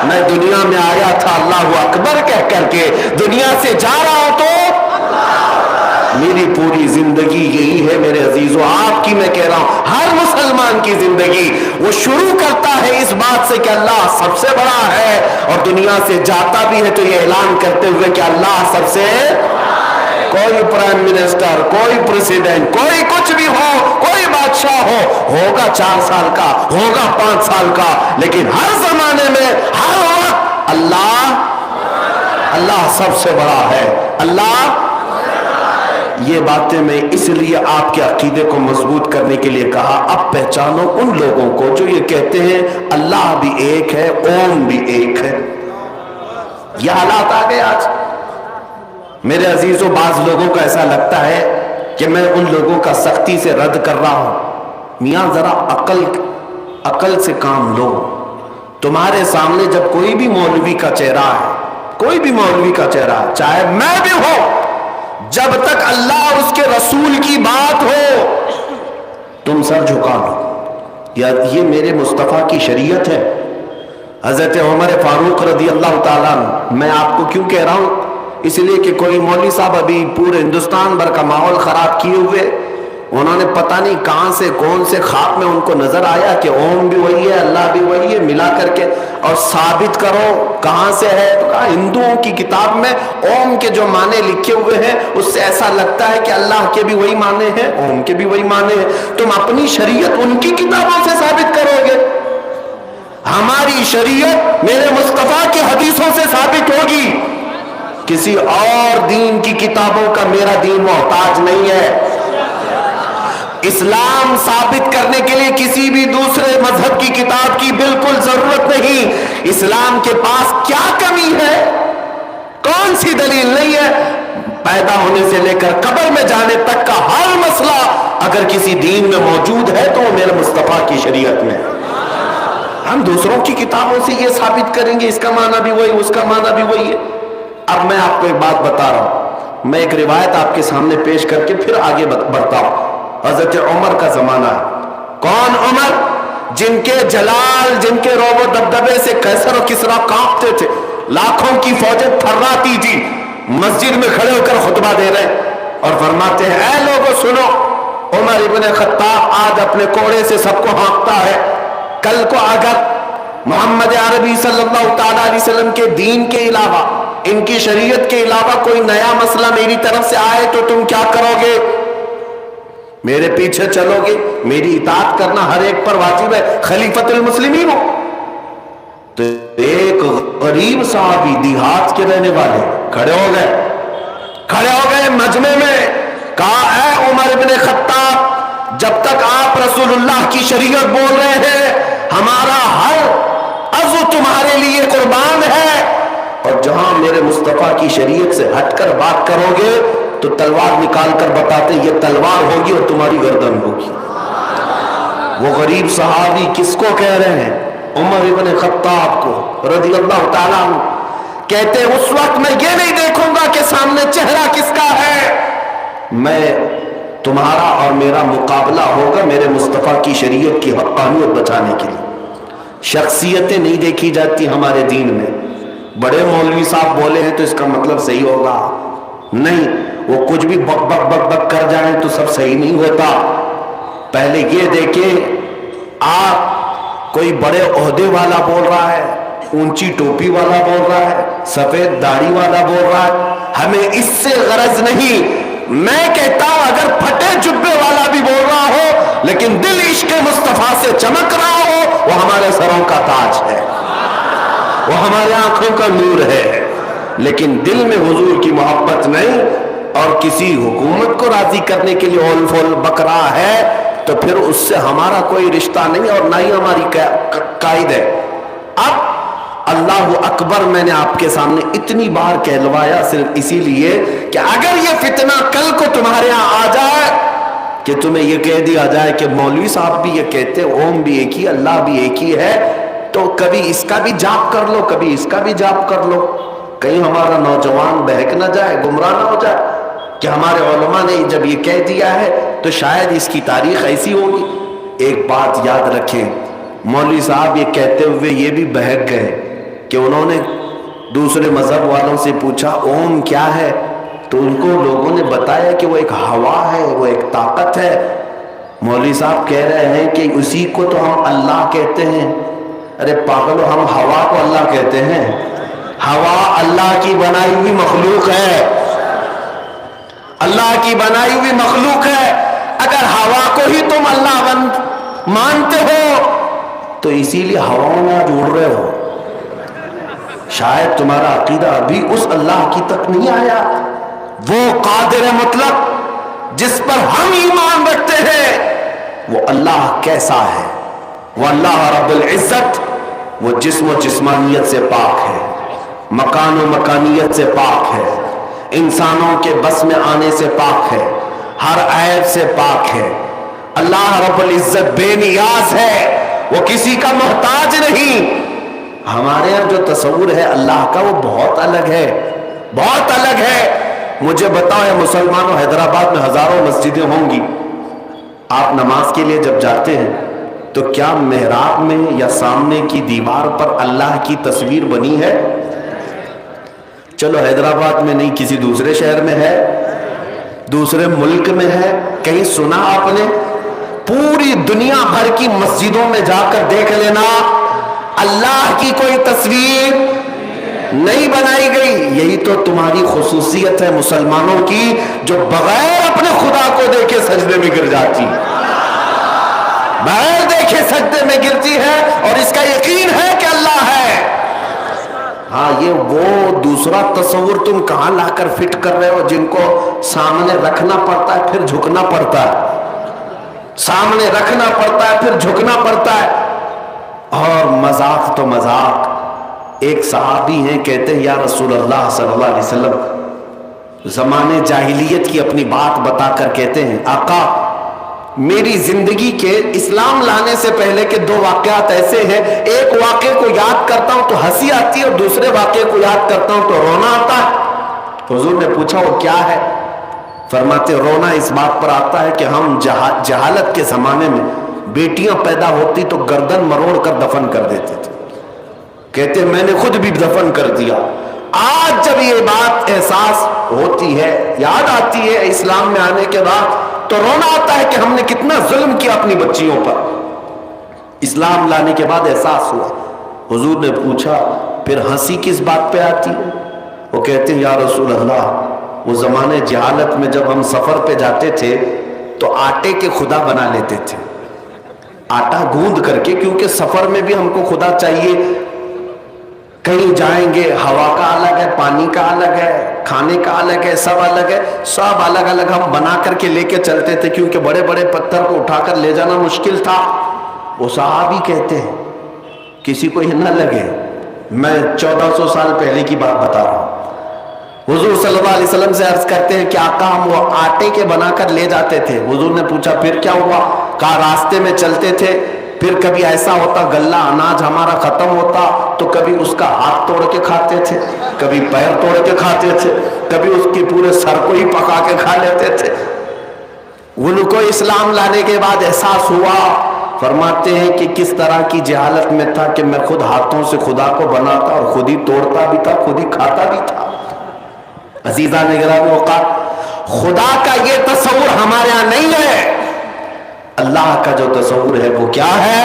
میں دنیا میں آیا تھا اللہ اکبر کہہ کر کے، دنیا سے جا رہا ہوں تو میری پوری زندگی یہی ہے میرے عزیزوں. آپ کی میں کہہ رہا ہوں، ہر مسلمان کی زندگی وہ شروع کرتا ہے اس بات سے کہ اللہ سب سے بڑا ہے، اور دنیا سے جاتا بھی ہے تو یہ اعلان کرتے ہوئے کہ اللہ سب سے. کوئی پرائم منسٹر، کوئی پریزیڈنٹ، کوئی کچھ بھی ہو، کوئی بادشاہ ہوگا 4 سال کا، ہوگا 5 سال کا، لیکن ہر زمانے میں ہر وقت اللہ سب سے بڑا ہے. اللہ، یہ باتیں میں اس لیے آپ کے عقیدے کو مضبوط کرنے کے لیے کہا. اب پہچانو ان لوگوں کو جو یہ کہتے ہیں اللہ بھی ایک ہے، اوم بھی ایک ہے. یہ حالات آ گئے آج میرے عزیزوں. بعض لوگوں کو ایسا لگتا ہے کہ میں ان لوگوں کا سختی سے رد کر رہا ہوں. میاں ذرا عقل سے کام لو. تمہارے سامنے جب کوئی بھی مولوی کا چہرہ ہے، کوئی بھی مولوی کا چہرہ، چاہے میں بھی ہوں، جب تک اللہ اور اس کے رسول کی بات ہو تم سر جھکا لو. یہ میرے مصطفیٰ کی شریعت ہے. حضرت عمر فاروق رضی اللہ تعالیٰ عنہ، میں آپ کو کیوں کہہ رہا ہوں؟ اس لیے کہ کوئی مولوی صاحب ابھی پورے ہندوستان بھر کا ماحول خراب کیے ہوئے، انہوں نے پتہ نہیں کہاں سے کون سے خواب میں ان کو نظر آیا کہ اوم بھی وہی ہے، اللہ بھی وہی ہے، ملا کر کے اور ثابت کرو کہاں سے ہے. تو کہا ہندوؤں کی کتاب میں اوم کے جو معنی لکھے ہوئے ہیں اس سے ایسا لگتا ہے کہ اللہ کے بھی وہی معنی ہیں، اوم کے بھی وہی معنی ہیں. تم اپنی شریعت ان کی کتابوں سے ثابت کرو گے، ہماری شریعت میرے مصطفیٰ کی حدیثوں سے ثابت ہوگی. کسی اور دین کی کتابوں کا میرا دین محتاج نہیں ہے. اسلام ثابت کرنے کے لیے کسی بھی دوسرے مذہب کی کتاب کی بالکل ضرورت نہیں. اسلام کے پاس کیا کمی ہے؟ کون سی دلیل نہیں ہے؟ پیدا ہونے سے لے کر قبر میں جانے تک کا ہر مسئلہ اگر کسی دین میں موجود ہے تو وہ میرے مصطفیٰ کی شریعت میں. ہم دوسروں کی کتابوں سے یہ ثابت کریں گے اس کا معنی بھی وہی، اس کا معنی بھی وہی ہے. اب میں آپ کو ایک بات بتا رہا ہوں، میں ایک روایت آپ کے سامنے پیش کر کے پھر آگے بڑھتا ہوں. حضرت عمر کا زمانہ ہے. کون عمر؟ جن کے جلال، جن کے روب و دبدبے سے قیصر و کسریٰ کانپتے تھے، لاکھوں کی فوجیں تھراتی تھی. مسجد میں کھڑے ہو کر خطبہ دے رہے اور فرماتے ہیں اے لوگوں سنو، عمر ابن خطاب آج اپنے کوڑے سے سب کو ہانکتا ہے، کل کو اگر محمد عربی صلی اللہ تعالی علیہ وسلم کے دین کے علاوہ، ان کی شریعت کے علاوہ کوئی نیا مسئلہ میری طرف سے آئے تو تم کیا کرو گے؟ میرے پیچھے چلو گے؟ میری اطاعت کرنا ہر ایک پر واجب ہے، خلیفۃ المسلمین ہو. تو ایک غریب صحابی دیہات کے رہنے والے کھڑے ہو گئے مجمع میں، کہا اے عمر ابن خطاب، جب تک آپ رسول اللہ کی شریعت بول رہے ہیں ہمارا ہر عضو تمہارے لیے قربان ہے، اور جہاں میرے مصطفیٰ کی شریعت سے ہٹ کر بات کرو گے تو تلوار نکال کر بتاتے یہ تلوار ہوگی اور تمہاری گردن ہوگی۔ وہ غریب صحابی کس کو کہہ رہے ہیں؟ عمر ابن خطاب کو رضی اللہ تعالیٰ عنہ، کہتے اس وقت میں یہ نہیں دیکھوں گا کہ سامنے چہرہ کس کا ہے، میں تمہارا اور میرا مقابلہ ہوگا میرے مصطفیٰ کی شریعت کی حقانیت بچانے کے لیے۔ شخصیتیں نہیں دیکھی جاتی ہمارے دین میں، بڑے مولوی صاحب بولے ہیں تو اس کا مطلب صحیح ہوگا، نہیں، وہ کچھ بھی بک بک بک بک کر جائیں تو سب صحیح نہیں ہوتا۔ پہلے یہ دیکھیں آپ کوئی بڑے عہدے والا بول رہا ہے، اونچی ٹوپی والا بول رہا ہے، سفید داڑھی والا بول رہا ہے، ہمیں اس سے غرض نہیں۔ میں کہتا ہوں اگر پھٹے جبے والا بھی بول رہا ہو لیکن دل عشق مصطفیٰ سے چمک رہا ہو، وہ ہمارے سروں کا تاج ہے، وہ ہمارے آنکھوں کا نور ہے۔ لیکن دل میں حضور کی محبت نہیں اور کسی حکومت کو راضی کرنے کے لیے اول فول بک رہا ہے تو پھر اس سے ہمارا کوئی رشتہ نہیں اور نہ ہی ہماری قائد ہے۔ اب اللہ اکبر میں نے آپ کے سامنے اتنی بار کہلوایا صرف اسی لیے کہ اگر یہ فتنہ کل کو تمہارے ہاں آ جائے کہ تمہیں یہ کہہ دیا جائے کہ مولوی صاحب بھی یہ کہتے اوم بھی ایک ہی، اللہ بھی ایک ہی ہے، تو کبھی اس کا بھی جاپ کر لو، کبھی اس کا بھی جاپ کر لو، کہیں ہمارا نوجوان بہک نہ جائے، گمراہ نہ ہو جائے کہ ہمارے علماء نے جب یہ کہہ دیا ہے تو شاید اس کی تاریخ ایسی ہوگی۔ ایک بات یاد رکھیں، مولوی صاحب یہ کہتے ہوئے یہ بھی بہک گئے کہ انہوں نے دوسرے مذہب والوں سے پوچھا اوم کیا ہے، تو ان کو لوگوں نے بتایا کہ وہ ایک ہوا ہے، وہ ایک طاقت ہے۔ مولوی صاحب کہہ رہے ہیں کہ اسی کو تو ہم اللہ کہتے ہیں۔ ارے پاگلو، ہم ہوا کو اللہ کہتے ہیں؟ ہوا اللہ کی بنائی ہوئی مخلوق ہے، اللہ کی بنائی ہوئی مخلوق ہے۔ اگر ہوا کو ہی تم اللہ مانتے ہو تو اسی لیے ہواؤں میں آج اڑ رہے ہو۔ شاید تمہارا عقیدہ ابھی اس اللہ کی تک نہیں آیا، وہ قادر مطلق جس پر ہم ایمان رکھتے ہیں وہ اللہ کیسا ہے؟ وہ اللہ رب العزت، وہ جسم و جسمانیت سے پاک ہے، مکان و مکانیت سے پاک ہے، انسانوں کے بس میں آنے سے پاک ہے، ہر عیب سے پاک ہے۔ اللہ رب العزت بے نیاز ہے، وہ کسی کا محتاج نہیں۔ ہمارے یہاں جو تصور ہے اللہ کا وہ بہت الگ ہے، بہت الگ ہے۔ مجھے بتاؤ اے مسلمانوں، حیدرآباد میں ہزاروں مسجدیں ہوں گی، آپ نماز کے لیے جب جاتے ہیں تو کیا محراب میں یا سامنے کی دیوار پر اللہ کی تصویر بنی ہے؟ چلو حیدرآباد میں نہیں، کسی دوسرے شہر میں ہے، دوسرے ملک میں ہے، کہیں سنا آپ نے؟ پوری دنیا بھر کی مسجدوں میں جا کر دیکھ لینا، اللہ کی کوئی تصویر نہیں بنائی گئی۔ یہی تو تمہاری خصوصیت ہے مسلمانوں کی، جو بغیر اپنے خدا کو دیکھے سجدے میں گر جاتی، بغیر دیکھے سجدے میں گرتی ہے اور اس کا یقین ہے کہ اللہ ہے۔ ہاں، یہ وہ دوسرا تصور تم کہاں لا کر فٹ کر رہے ہو، جن کو سامنے رکھنا پڑتا ہے پھر جھکنا پڑتا ہے، سامنے رکھنا پڑتا ہے پھر جھکنا پڑتا ہے۔ اور مذاق تو مذاق، ایک صحابی ہیں کہتے ہیں یا رسول اللہ صلی اللہ علیہ وسلم، زمانے جاہلیت کی اپنی بات بتا کر کہتے ہیں آقا میری زندگی کے اسلام لانے سے پہلے کے دو واقعات ایسے ہیں، ایک واقعے کو یاد کرتا ہوں تو ہنسی آتی ہے اور دوسرے واقعے کو یاد کرتا ہوں تو رونا آتا ہے۔ حضور نے پوچھا وہ کیا ہے؟ فرماتے رونا اس بات پر آتا ہے کہ ہم جہالت کے زمانے میں بیٹیاں پیدا ہوتی تو گردن مروڑ کر دفن کر دیتے تھے، کہتے میں نے خود بھی دفن کر دیا۔ آج جب یہ بات احساس ہوتی ہے، یاد آتی ہے اسلام میں آنے کے بعد، تو رونا آتا ہے کہ ہم نے کتنا ظلم کیا اپنی بچیوں پر۔ اسلام لانے کے بعد احساس ہوا۔ حضور نے پوچھا پھر ہنسی کس بات پہ آتی ہے؟ وہ کہتے ہیں یا رسول اللہ وہ زمانے جہالت میں جب ہم سفر پہ جاتے تھے تو آٹے کے خدا بنا لیتے تھے، آٹا گوندھ کر کے، کیونکہ سفر میں بھی ہم کو خدا چاہیے، کہیں جائیں گے ہوا کا الگ ہے، پانی کا الگ ہے، کھانے کا الگ ہے، سب الگ ہے، سب الگ الگ ہم بنا کر کے لے کے چلتے تھے، کیونکہ بڑے بڑے پتھر کو اٹھا کر لے جانا مشکل تھا۔ وہ صحابی کہتے ہیں کسی کو یہ نہ لگے میں 1400 سال پہلے کی بات بتا رہا ہوں. حضور صلی اللہ علیہ وسلم سے عرض کرتے ہیں کہ آقا ہم وہ آٹے کے بنا کر لے جاتے تھے. حضور نے پوچھا پھر کیا ہوا؟ کہا راستے میں چلتے تھے, پھر کبھی ایسا ہوتا غلہ اناج ہمارا ختم ہوتا تو کبھی اس کا ہاتھ توڑ کے کھاتے تھے, کبھی پیر توڑ کے کھاتے تھے, کبھی اس کی پورے سر کو ہی پکا کے کھا لیتے تھے. ان کو اسلام لانے کے بعد احساس ہوا, فرماتے ہیں کہ کس طرح کی جہالت میں تھا کہ میں خود ہاتھوں سے خدا کو بناتا اور خود ہی توڑتا بھی تھا, خود ہی کھاتا بھی تھا. عزیزان گرامی اوقات, خدا کا یہ تصور ہمارے ہاں نہیں ہے. اللہ کا جو تصور ہے وہ کیا ہے؟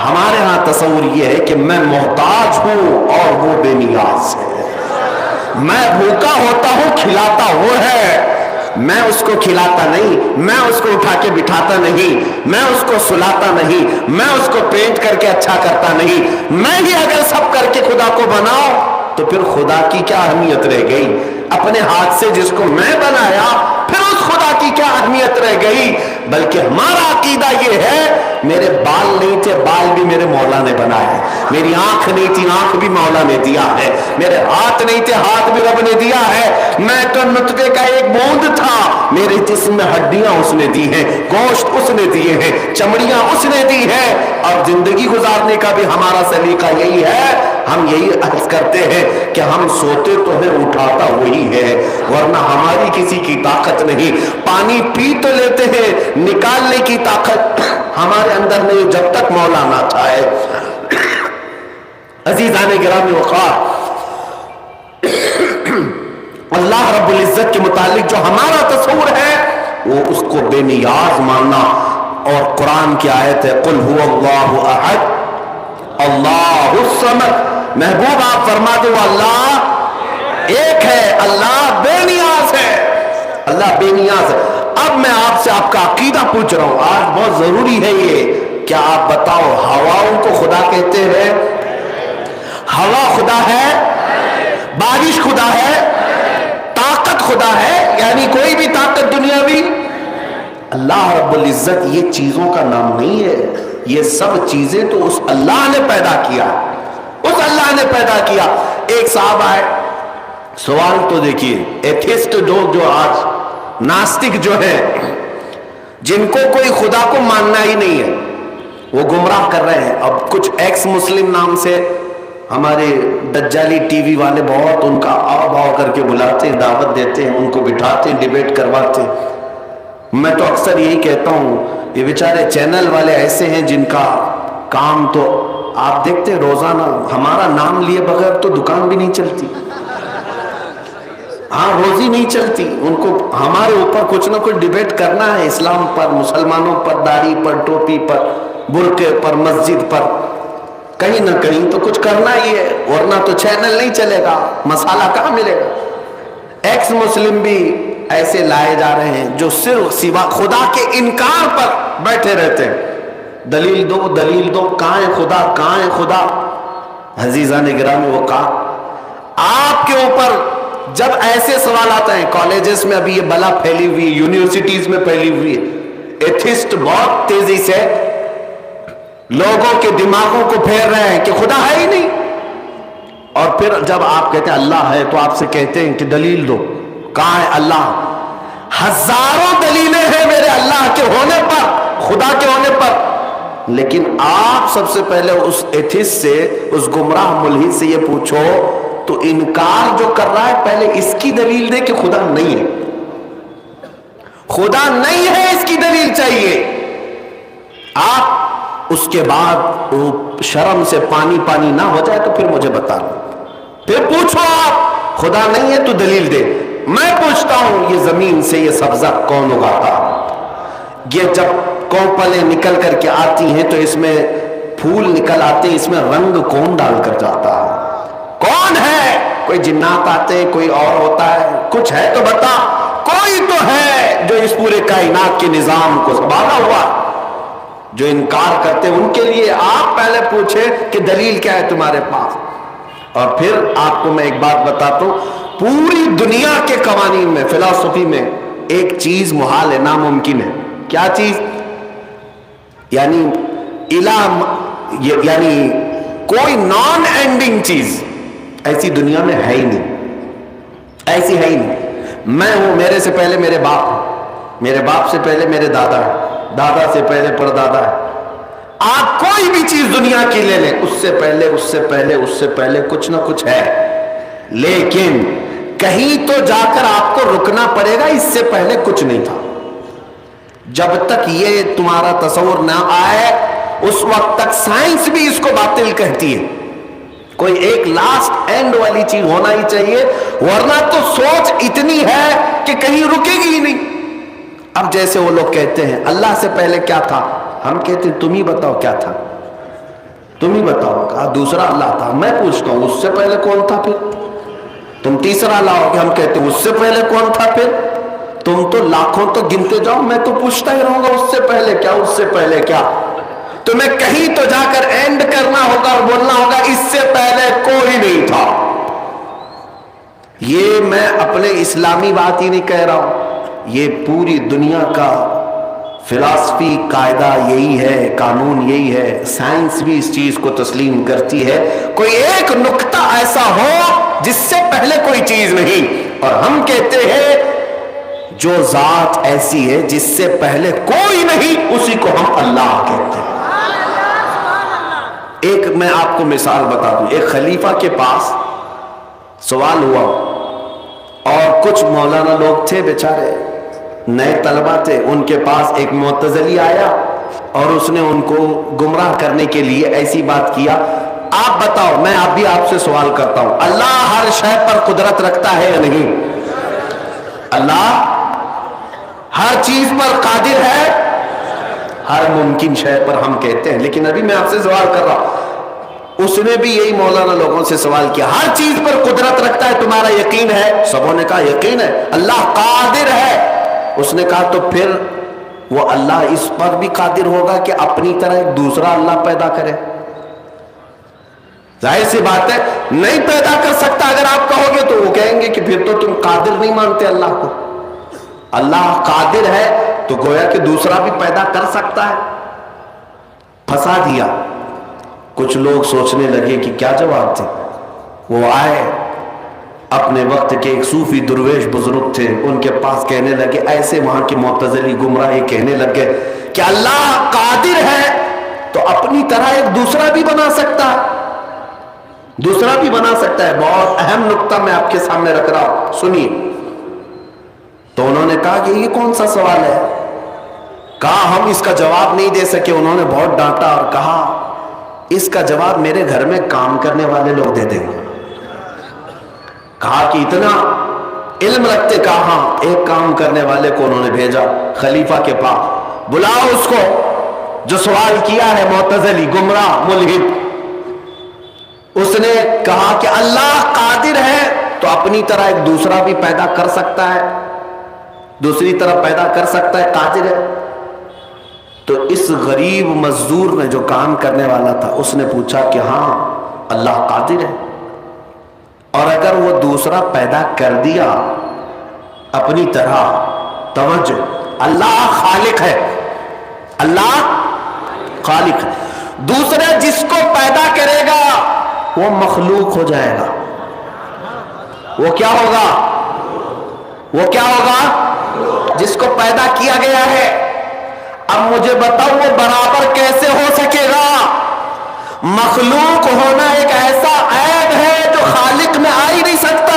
ہمارے ہاں تصور یہ ہے کہ میں محتاج ہوں اور وہ بے نیاز ہے. میں بھوکا ہوتا ہوں, کھلاتا وہ ہے. میں اس کو کھلاتا نہیں, میں اس کو اٹھا کے بٹھاتا نہیں, میں اس کو سلاتا نہیں, میں اس کو پینٹ کر کے اچھا کرتا نہیں. میں ہی اگر سب کر کے خدا کو بناؤں تو پھر خدا کی کیا اہمیت رہ گئی؟ اپنے ہاتھ سے جس کو میں بنایا پھر اس خدا کی کیا اہمیت رہ گئی؟ بلکہ ہمارا عقیدہ یہ ہے میرے بال نہیں تھے, بال بھی میرے مولا نے بنائے. میری آنکھ نہیں تھی, آنکھ بھی مولا نے دیا ہے. میرے ہاتھ نہیں تھے, ہاتھ بھی رب نے دیا ہے. میں تو نطفے کا ایک بوند تھا, میرے جسم میں ہڈیاں اس نے دی ہیں, گوشت اس نے دیے ہیں, چمڑیاں اس نے دی ہیں. اور زندگی گزارنے کا بھی ہمارا سلیقہ یہی ہے. ہم یہی عرض کرتے ہیں کہ ہم سوتے تو ہیں, اٹھاتا وہی ہے, ورنہ ہماری کسی کی طاقت نہیں. پانی پی تو لیتے ہیں, نکالنے کی طاقت ہمارے اندر نہیں جب تک مولا نہ چاہے. عزیزان گرامی وقار, اللہ رب العزت کے متعلق جو ہمارا تصور ہے وہ اس کو بے نیاز ماننا. اور قرآن کی آیت ہے قل هو اللہ احد اللہ الصمد. محبوب آپ فرما دو اللہ ایک ہے, اللہ بے نیاز ہے, اللہ بے نیاز ہے. اب میں آپ سے آپ کا عقیدہ پوچھ رہا ہوں, آج بہت ضروری ہے یہ. کیا آپ بتاؤ ہواؤں کو خدا کہتے ہیں؟ ہوا خدا ہے, بارش خدا ہے, طاقت خدا ہے, یعنی کوئی بھی طاقت دنیاوی؟ اللہ رب العزت یہ چیزوں کا نام نہیں ہے. یہ سب چیزیں تو اس اللہ نے پیدا کیا, اس اللہ نے پیدا کیا. ایک صاحب آئے, سوال تو دیکھیے, ایتھسٹ لوگ جو آج ناستک جو ہے, جن کو کوئی خدا کو ماننا ہی نہیں ہے, وہ گمراہ کر رہے ہیں. اب کچھ ایکس مسلم نام سے ہمارے دجالی ٹی وی والے بہت ان کا آؤ بھاؤ کر کے بلاتے ہیں, دعوت دیتے ہیں, ان کو بٹھاتے ہیں, ڈیبیٹ کرواتے ہیں. میں تو اکثر یہی کہتا ہوں یہ بیچارے چینل والے ایسے ہیں جن کا کام تو آپ دیکھتے ہیں روزانہ ہمارا نام لیے بغیر تو دکان بھی نہیں چلتی, ہاں روزی نہیں چلتی. ان کو ہمارے اوپر کچھ نہ کچھ ڈیبیٹ کرنا ہے, اسلام پر, مسلمانوں پر, داڑھی پر, ٹوپی پر, برقعے پر, مسجد پر, کہیں نہ کہیں تو کچھ کرنا ہی ہے, ورنہ تو چینل نہیں چلے گا, مسالہ کہاں ملے گا. ایکس مسلم بھی ایسے لائے جا رہے ہیں جو صرف سوا خدا کے انکار پر بیٹھے رہتے ہیں. دلیل دو, دلیل دو, کہاں ہے خدا, کہاں ہے خدا. عزیزان گرامی وقار, آپ کے اوپر جب ایسے سوال آتے ہیں, کالجز میں ابھی یہ بلا پھیلی ہوئی, یونیورسٹیز میں پھیلی ہوئی ہے, ایتھسٹ بہت تیزی سے لوگوں کے دماغوں کو پھیر رہے ہیں کہ خدا ہے ہی نہیں. اور پھر جب آپ کہتے ہیں اللہ ہے تو آپ سے کہتے ہیں کہ دلیل دو, کہاں ہے اللہ. ہزاروں دلیلیں ہیں میرے اللہ کے ہونے پر, خدا کے ہونے پر, لیکن آپ سب سے پہلے اس ایتھسٹ سے, اس گمراہ ملحد سے یہ پوچھو تو انکار جو کر رہا ہے پہلے اس کی دلیل دے کہ خدا نہیں ہے. خدا نہیں ہے اس کی دلیل چاہیے. آپ اس کے بعد شرم سے پانی پانی نہ ہو جائے تو پھر مجھے بتا لو, پھر پوچھو آپ خدا نہیں ہے تو دلیل دے. میں پوچھتا ہوں یہ زمین سے یہ سبزہ کون اگاتا؟ یہ جب کوپلیں نکل کر کے آتی ہیں تو اس میں پھول نکل آتے ہیں, اس میں رنگ کون ڈال کر جاتا ہے؟ کون ہے؟ کوئی جنات آتے, کوئی اور ہوتا ہے, کچھ ہے تو بتا. کوئی تو ہے جو اس پورے کائنات کے نظام کو سنبھالا ہوا. جو انکار کرتے ہیں ان کے لیے آپ پہلے پوچھیں کہ دلیل کیا ہے تمہارے پاس. اور پھر آپ کو میں ایک بات بتاتا ہوں, پوری دنیا کے قوانین میں, فلسفی میں ایک چیز محال ہے, ناممکن ہے. کیا چیز؟ یعنی الہ, یعنی کوئی نان اینڈنگ چیز ایسی دنیا میں ہے ہی نہیں، ایسی ہے ہی نہیں۔ میں ہوں، میرے سے پہلے میرے باپ، میرے باپ سے پہلے میرے دادا ہے، دادا سے پہلے پردادا ہے۔ آپ کوئی بھی چیز دنیا کی لے لیں، اس سے پہلے اس سے پہلے اس سے پہلے کچھ نہ کچھ ہے، لیکن کہیں تو جا کر آپ کو رکنا پڑے گا، اس سے پہلے کچھ نہیں تھا۔ جب تک یہ تمہارا تصور نہ آئے اس وقت تک سائنس بھی اس کو باطل کہتی ہے۔ کوئی ایک لاسٹ اینڈ والی چیز ہونا ہی چاہیے، ورنہ تو سوچ اتنی ہے کہ کہیں رکے گی ہی نہیں۔ اب جیسے وہ لوگ کہتے ہیں اللہ سے پہلے کیا تھا، ہم کہتے ہیں تم ہی بتاؤ کیا تھا، تم ہی بتاؤ۔ کہا دوسرا اللہ تھا، میں پوچھتا ہوں اس سے پہلے کون تھا؟ پھر تم تیسرا لاؤ گے، ہم کہتے ہیں اس سے پہلے کون تھا؟ پھر تم تو لاکھوں تو گنتے جاؤ، میں تو پوچھتا ہی رہوں گا اس سے پہلے کیا، اس سے پہلے کیا۔ تمہیں کہیں تو جا کر اینڈ کرنا ہوگا اور بولنا ہوگا اس سے پہلے کوئی نہیں تھا۔ یہ میں اپنے اسلامی بات ہی نہیں کہہ رہا ہوں، یہ پوری دنیا کا فلسفی قاعدہ یہی ہے، قانون یہی ہے، سائنس بھی اس چیز کو تسلیم کرتی ہے۔ کوئی ایک نقطہ ایسا ہو جس سے پہلے کوئی چیز نہیں، اور ہم کہتے ہیں جو ذات ایسی ہے جس سے پہلے کوئی نہیں اسی کو ہم اللہ کہتے ہیں۔ ایک میں آپ کو مثال بتا دوں، ایک خلیفہ کے پاس سوال ہوا اور کچھ مولانا لوگ تھے بیچارے، نئے طلبہ تھے، ان کے پاس ایک معتزلی آیا اور اس نے ان کو گمراہ کرنے کے لیے ایسی بات کیا، آپ بتاؤ، میں اب بھی آپ سے سوال کرتا ہوں، اللہ ہر شے پر قدرت رکھتا ہے یا نہیں؟ اللہ ہر چیز پر قادر ہے، ہر ممکن شے پر ہم کہتے ہیں، لیکن ابھی میں آپ سے سوال کر رہا ہوں، اس نے بھی یہی مولانا لوگوں سے سوال کیا، ہر چیز پر قدرت رکھتا ہے، تمہارا یقین ہے؟ سبوں نے کہا یقین ہے، اللہ قادر ہے۔ اس نے کہا تو پھر وہ اللہ اس پر بھی قادر ہوگا کہ اپنی طرح ایک دوسرا اللہ پیدا کرے؟ ظاہر سی بات ہے نہیں پیدا کر سکتا۔ اگر آپ کہو گے تو وہ کہیں گے کہ پھر تو تم قادر نہیں مانتے اللہ کو۔ اللہ قادر ہے تو گویا کہ دوسرا بھی پیدا کر سکتا ہے۔ پھنسا دیا۔ کچھ لوگ سوچنے لگے کہ کیا جواب تھے، وہ آئے، اپنے وقت کے ایک صوفی درویش بزرگ تھے، ان کے پاس کہنے لگے، ایسے وہاں کی معتزلی گمراہی کہنے لگے کہ اللہ قادر ہے تو اپنی طرح ایک دوسرا بھی بنا سکتا ہے، دوسرا بھی بنا سکتا ہے۔ بہت اہم نقطہ میں آپ کے سامنے رکھ رہا ہوں، سنیے۔ تو انہوں نے کہا کہ یہ کون سا سوال ہے؟ کہا ہم اس کا جواب نہیں دے سکے۔ انہوں نے بہت ڈانٹا اور کہا اس کا جواب میرے گھر میں کام کرنے والے لوگ دے دیں گے۔ کہا کہ اتنا علم رکھتے؟ کہا ہاں۔ ایک کام کرنے والے کو انہوں نے بھیجا خلیفہ کے پاس، بلاؤ اس کو جو سوال کیا ہے، معتزلی گمراہ ملحد۔ اس نے کہا کہ اللہ قادر ہے تو اپنی طرح ایک دوسرا بھی پیدا کر سکتا ہے، دوسری طرح پیدا کر سکتا ہے، قادر ہے۔ تو اس غریب مزدور نے جو کام کرنے والا تھا اس نے پوچھا کہ ہاں اللہ قادر ہے، اور اگر وہ دوسرا پیدا کر دیا اپنی طرح، توجہ، اللہ خالق ہے، اللہ خالق ہے، دوسرا جس کو پیدا کرے گا وہ مخلوق ہو جائے گا۔ وہ کیا ہوگا؟ وہ کیا ہوگا؟ جس کو پیدا کیا گیا ہے۔ اب مجھے بتاؤ وہ برابر کیسے ہو سکے گا؟ مخلوق ہونا ایک ایسا عیب ہے جو خالق میں آ ہی نہیں سکتا۔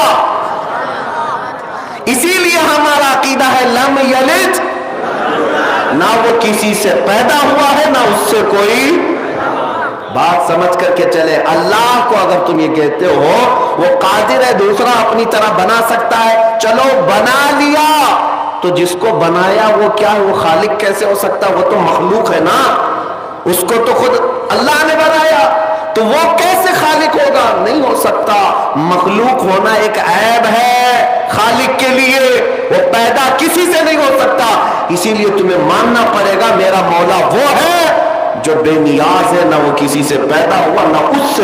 اسی لیے ہمارا عقیدہ ہے لم یلد، نہ وہ کسی سے پیدا ہوا ہے نہ اس سے کوئی۔ بات سمجھ کر کے چلے، اللہ کو اگر تم یہ کہتے ہو وہ قادر ہے دوسرا اپنی طرح بنا سکتا ہے، چلو بنا لیا، تو جس کو بنایا وہ کیا ہے؟ وہ خالق کیسے ہو سکتا؟ وہ تو مخلوق ہے نا، اس کو تو خود اللہ نے بنایا، تو وہ کیسے خالق ہوگا؟ نہیں ہو سکتا۔ مخلوق ہونا ایک عیب ہے خالق کے لیے، وہ پیدا کسی سے نہیں ہو سکتا۔ اسی لیے تمہیں ماننا پڑے گا میرا مولا وہ ہے جو بے نیاز ہے، نہ وہ کسی سے پیدا ہوا نہ اس سے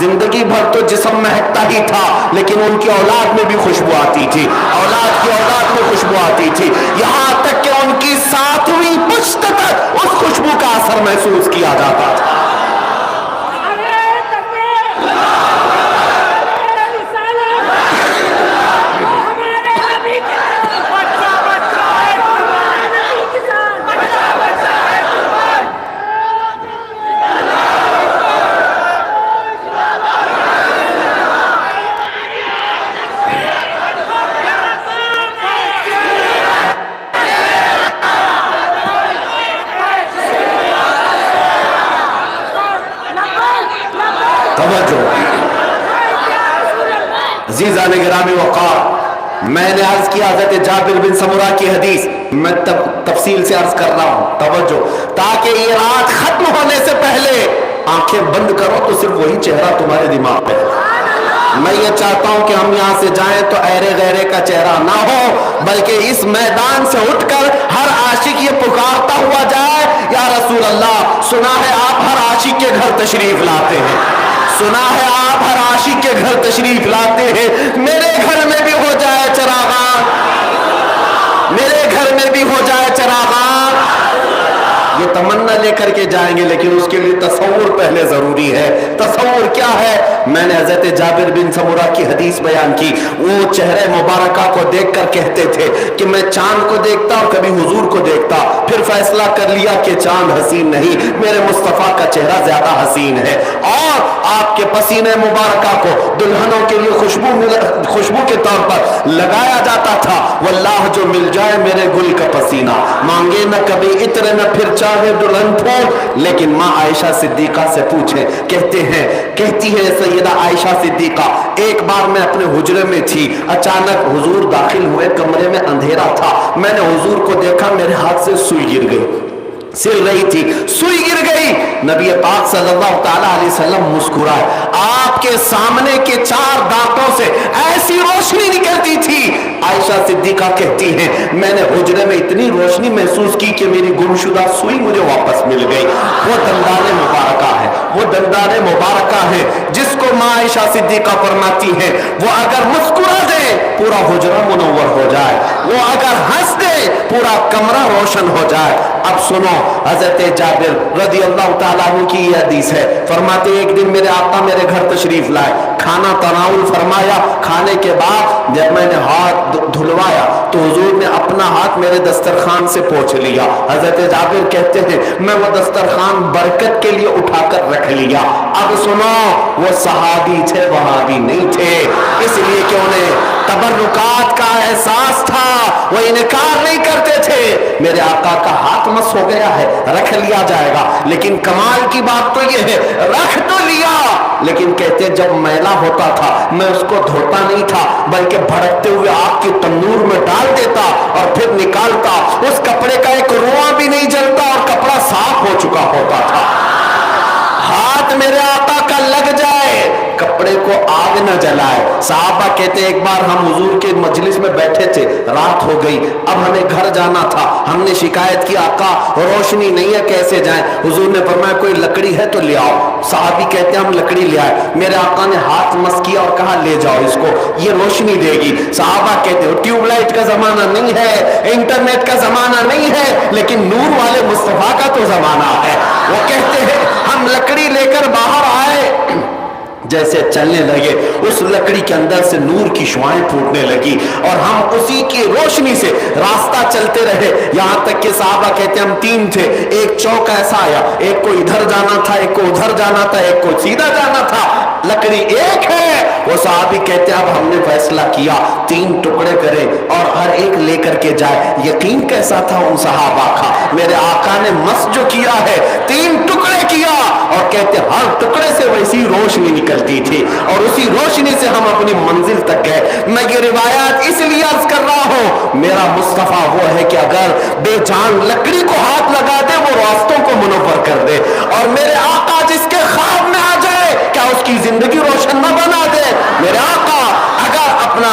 زندگی بھر تو جسم مہکتا ہی تھا، لیکن ان کی اولاد میں بھی خوشبو آتی تھی، اولاد کی اولاد میں خوشبو آتی تھی، یہاں تک کہ ان کی 7ویں پشت تک اس خوشبو کا اثر محسوس کیا جاتا تھا۔ عزیزان گرامی وقار، میں نے عرض کیا حضرت جابر بن سمرہ کی حدیث، میں تفصیل سے عرض کر رہا ہوں، توجہ، تاکہ یہ رات ختم ہونے سے پہلے آنکھیں بند کرو تو صرف وہی چہرہ تمہارے دماغ پہ ہے۔ میں یہ چاہتا ہوں کہ ہم یہاں سے جائیں تو ایرے غیرے کا چہرہ نہ ہو، بلکہ اس میدان سے اٹھ کر ہر عاشق یہ پکارتا ہوا جائے، یا رسول اللہ، سنا ہے آپ ہر عاشق کے گھر تشریف لاتے ہیں، سنا ہے آپ ہر عاشق کے گھر تشریف لاتے ہیں، میرے گھر میں بھی ہو جائے چراغاں، میرے گھر میں بھی ہو جائے چراغاں۔ یہ تمنا لے کر کے جائیں گے، لیکن اس کے لیے تصور پہلے ضروری ہے۔ تصور کیا ہے؟ میں نے حضرت جابر بن سمرہ کی حدیث بیان کی، وہ چہرے مبارکہ کو دیکھ کر کہتے تھے کہ میں چاند کو دیکھتا اور کبھی حضور کو دیکھتا، پھر فیصلہ کر لیا کہ چاند حسین نہیں، میرے مصطفیٰ کا چہرہ زیادہ حسین ہے، اور آپ کے پسینے مبارکہ کو دلہنوں کے لیے خوشبو کے طور پر لگایا جاتا تھا۔ واللہ جو مل جائے میرے گل کا پسینہ، مانگے نہ کبھی عطر نہ پھر چاہے دلہن پھول۔ لیکن ماں عائشہ صدیقہ سے پوچھیں، کہتی ہے سیدہ عائشہ صدیقہ، ایک بار میں اپنے حجرے میں تھی، اچانک حضور داخل ہوئے، کمرے میں اندھیرا تھا، میں نے حضور کو دیکھا، میرے ہاتھ سے سوئی گر گئی، سل رہی تھی، سوئی گر گئی، نبی پاک صلی اللہ تعالیٰ علیہ وسلم مسکرائے، آپ کے سامنے کے 4 دانتوں سے ایسی روشنی نکلتی تھی۔ عائشہ صدیقہ کہتی ہیں میں نے حجرے میں اتنی روشنی محسوس کی کہ میری گمشدہ سوئی مجھے واپس مل گئی۔ وہ دندان مبارکہ ہے، وہ دندان مبارکہ ہے جس کو ماں عائشہ صدیقہ فرماتی ہے وہ اگر مسکرا دے پورا حجرہ منور ہو جائے، وہ اگر ہنس دے پورا کمرہ روشن ہو جائے۔ اب سنو، حضرت جابر رضی اللہ تعالیٰ عنہ کی یہ حدیث ہے، فرماتے ایک دن میرے آقا میرے گھر تشریف لائے، کھانا تناول فرمایا، کھانے کے بعد جب میں نے ہاتھ دھلوایا تو حضور نے اپنا ہاتھ میرے دسترخوان سے پوچھ لیا۔ حضرت جابر کہتے ہیں میں وہ دسترخوان برکت کے لیے اٹھا کر رکھ لیا۔ اب سنو، وہ صحابی تھے، وہابی نہیں تھے، اس لیے کہ انہیں تبرکات کا احساس تھا، وہ انکار نہیں کرتے تھے۔ میرے آقا کا ہاتھ مس ہو گیا ہے، رکھ لیا جائے گا، لیکن کمال کی بات تو یہ ہے رکھ تو لیا، لیکن کہتے جب میلا ہوتا تھا میں اس کو دھوتا نہیں تھا، بلکہ بھڑکتے ہوئے آگ کی تندور میں ڈال دیتا اور پھر نکالتا، اس کپڑے کا ایک رواں بھی نہیں جلتا اور کپڑا صاف ہو چکا ہوتا تھا۔ ہاتھ میرے آقا کا لگ جائے، کپڑے کو آگ نہ جلائے۔ صحابہ کہتے ایک بار ہم حضور کے مجلس میں بیٹھے تھے، رات ہو گئی، اب ہمیں گھر جانا تھا، ہم نے شکایت کی آقا روشنی نہیں ہے کیسے جائیں؟ حضور نے فرمایا کوئی لکڑی ہے تو لے آؤ۔ صحابی کہتے ہم لکڑی لے آئے، میرے آقا نے ہاتھ مس کیا اور کہا لے جاؤ اس کو، یہ روشنی دے گی۔ صحابہ کہتے ہو ٹیوب لائٹ کا زمانہ نہیں ہے، انٹرنیٹ کا زمانہ نہیں ہے، لیکن نور والے مصطفیٰ کا تو زمانہ ہے۔ وہ کہتے ہیں ہم لکڑی لے کر باہر آئے، جیسے چلنے لگے اس لکڑی کے اندر سے نور کی شعائیں پھوٹنے لگی اور ہم اسی کی روشنی سے راستہ چلتے رہے، یہاں تک کہ صحابہ کہتے ہم 3 تھے، ایک چوک ایسا آیا، ایک کو ادھر جانا تھا، ایک کو ادھر جانا تھا، ایک کو سیدھا جانا تھا، لکڑی ایک ہے۔ وہ صحابی کہتے اب ہم نے فیصلہ کیا 3 ٹکڑے کریں اور ہر ایک لے کر کے جائے۔ یقین کیسا تھا ان صحابہ کا، میرے آقا نے مس جو کیا ہے 3 ٹکڑے کیا اور کہتے ہر ٹکڑے سے ویسی روشنی نکلتی تھی اور اسی روشنی سے ہم اپنی منزل تک گئے۔ میں یہ روایات اس لیے عرض کر رہا ہوں، میرا مصطفیٰ وہ ہے کہ اگر بے جان لکڑی کو ہاتھ لگا دے وہ راستوں کو منور کر دے، اور میرے آقا جس کے خواب میں آ جائے کیا اس کی زندگی روشن نہ بنا دے؟ میرے آقا اگر اپنا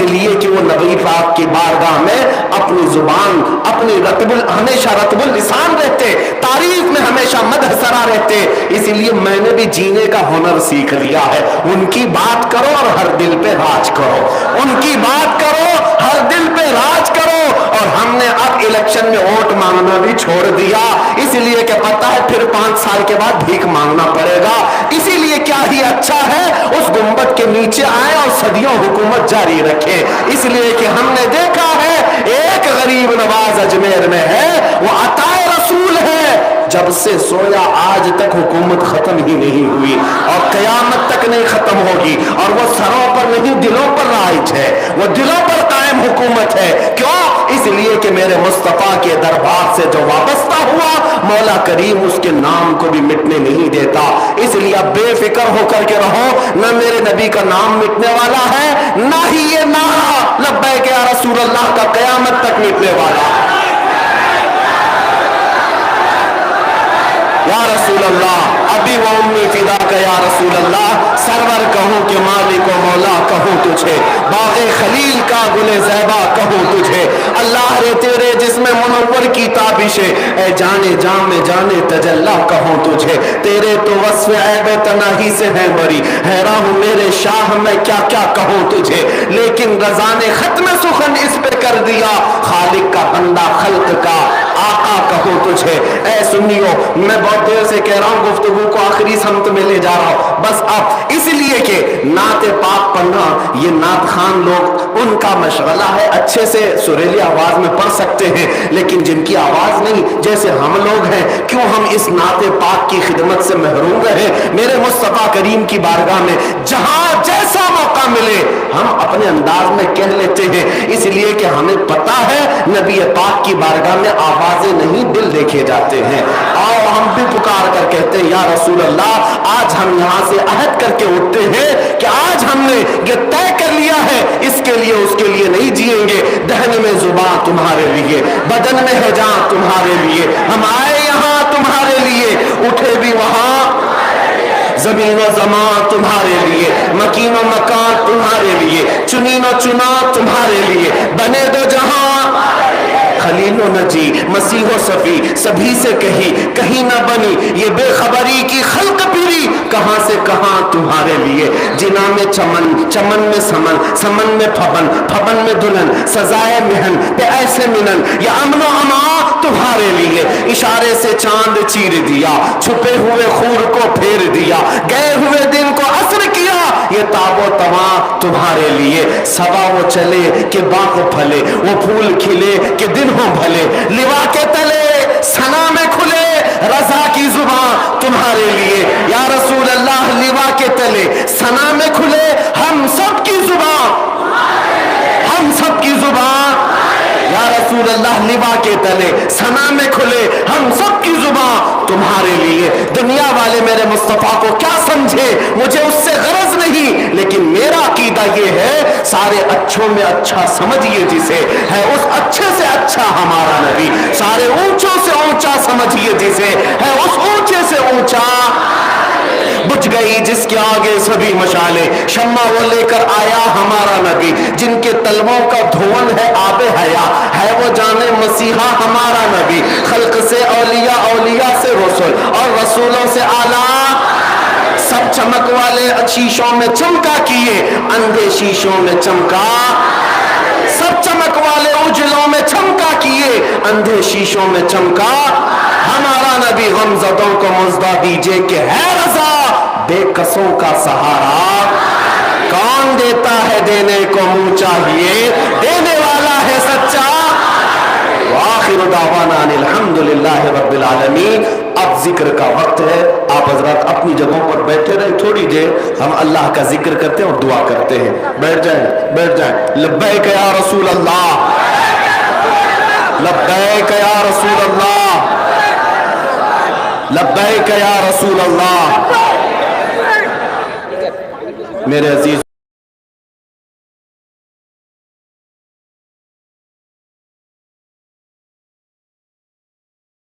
اس لیے کہ وہ نبی پاک کی بارگاہ میں اپنی زبان اپنی ہمیشہ رطب اللسان رہتے، تعریف میں ہمیشہ مدح سرا رہتے. اس لیے میں نے بھی جینے کا ہنر سیکھ لیا ہے. ان کی بات کرو اور ہر دل پہ راج کرو، ان کی بات کرو ہر دل پہ راج کرو. اور ہم نے اب الیکشن میں ووٹ مانگنا بھی چھوڑ دیا، اس لیے کہ پتا ہے پھر 5 سال کے بعد بھیک مانگنا پڑے گا. اسی لیے کیا ہی اچھا ہے اس گنبد کے نیچے آئے اور صدیوں حکومت جاری رکھے. اس لیے کہ ہم نے دیکھا ہے ایک غریب نواز اجمیر میں ہے، وہ عطائے رسول ہے. جب سے سویا آج تک حکومت ختم ہی نہیں ہوئی اور قیامت تک نہیں ختم ہوگی. اور وہ سروں پر نہیں دلوں پر رائج ہے، وہ دلوں پر قائم حکومت ہے. کیوں؟ اس لیے کہ میرے مصطفیٰ کے دربار سے جو وابستہ ہوا مولا کریم اس کے نام کو بھی مٹنے نہیں دیتا. اس لیے اب بے فکر ہو کر کے رہو، نہ میرے نبی کا نام مٹنے والا ہے، نہ ہی یہ نعرہ لبیک یا رسول اللہ کا قیامت تک مٹنے والا ہے. یا رسول اللہ ابھی وہ امی فدا کا یا رسول اللہ، سرور کہوں کہ مالک و مولا کہوں تجھے، باغ خلیل کا گل زیبا کہوں تجھے. اللہ رے تیرے جسم منور کی تابشیں، اے جانے جام میں جانے تجلا کہوں تجھے. تیرے تو وصف عیب تناہی سے ہیں بری، حیران ہوں میرے شاہ میں کیا کیا کہوں تجھے. لیکن رضا نے ختم سخن اس پہ کر دیا، خالق کا بندہ خلق کا آقا کہوں تجھے. اے سنیو میں بہت دیر سے کہہ رہا ہوں، گفتگو کو آخری سمت میں لے جا رہا ہوں بس اب، اس لیے کہ نعت پاک پڑھنا یہ نعت خان لوگ ان کا مشغلہ ہے، اچھے سے سریلی آواز میں پڑھ سکتے ہیں. لیکن جن کی آواز نہیں جیسے ہم لوگ ہیں، کیوں ہم اس نعت پاک کی خدمت سے محروم رہے؟ میرے مصطفیٰ کریم کی بارگاہ میں جہاں جیسا موقع ملے ہم اپنے انداز میں کہہ لیتے ہیں. اس لیے کہ ہمیں پتا ہے نبی پاک کی بارگاہ میں آوازیں نہیں دل دیکھے جاتے ہیں. اور ہم بھی پکار کر کہتے ہیں یا رسول اللہ آج ہم یہاں سے عہد کر کے اٹھتے ہیں کہ آج ہم نے یہ طے کر لیا ہے اس کے لیے اس کے لیے نہیں جئیں گے. دہن میں زبان تمہارے لیے، بدن میں ہے جان تمہارے لیے. ہم آئے یہاں تمہارے لیے، اٹھے بھی وہاں. زمین و زمان تمہارے لیے، مکین و مکان تمہارے لیے، چنین و چنا تمہارے لیے. بنے دو جہاں خلیل و نجی مسیح و صفی سبھی سے کہیں نہ بنی یہ بے خبری کی خلق پیری. کہاں سے کہاں تمہارے لیے. جنا میں چمن، چمن میں سمن، سمن میں پھبن، پھبن میں دلہن، سزائے مہن پہ ایسے منن. یا امن و امان تمہارے لیے. اشارے سے چاند چیر دیا، چھپے ہوئے خور کو پھیر دیا، گئے ہوئے دن کو عصر کیا. یہ تاب و تواں تمہارے لیے. صبا وہ چلے کہ باغ پھلے، وہ پھول کھلے کہ دن ہو بھلے. لوا کے تلے سنا میں کھلے، رضا کی زبان تمہارے لیے. یا رسول اللہ لوا کے تلے سنا میں کھلے، ہم سب کی زبان، ہم سب کی زبان. یا رسول اللہ لوا کے تلے سنا میں کھلے، ہم سب کی زبان تمہارے لیے. دنیا والے میرے مصطفیٰ کو کیا سمجھے مجھے اس سے غرض نہیں، لیکن میرا عقیدہ یہ ہے سارے اچھوں میں اچھا سمجھیے جسے ہے اس اچھے سے اچھا ہمارا نبی. سارے اونچوں سے اونچا سمجھیے جسے ہے اس اونچے سے اونچا. بجھ گئی جس کے آگے سبھی مشالے، شمع وہ لے کر آیا ہمارا نبی. جن کے تلووں کا دھون ہے آب حیا، ہے وہ جانے مسیحا ہمارا نبی. خلق سے اولیاء، اولیاء سے رسول اور رسولوں سے اعلیٰ. سب چمک والے شیشوں میں چمکا کیے، اندھے شیشوں میں چمکا. سب چمک والے اجلوں میں چمکا کیے، اندھے شیشوں میں چمکا. ہمارا نبی غمزدوں کو مزدہ دیجئے کہ ہے رضا بے کسوں کا سہارا. کون دیتا ہے دینے کو منہ چاہیے، دینے والا ہے سچا. وآخر دعوانا الحمدللہ رب العالمین. اب ذکر کا وقت ہے، آپ حضرات اپنی جگہوں پر بیٹھے رہیں، تھوڑی دیر ہم اللہ کا ذکر کرتے ہیں اور دعا کرتے ہیں. بیٹھ جائیں بیٹھ جائیں. لبیک یا رسول اللہ، لبیک یا رسول اللہ، لبیک یا رسول اللہ. میرے عزیز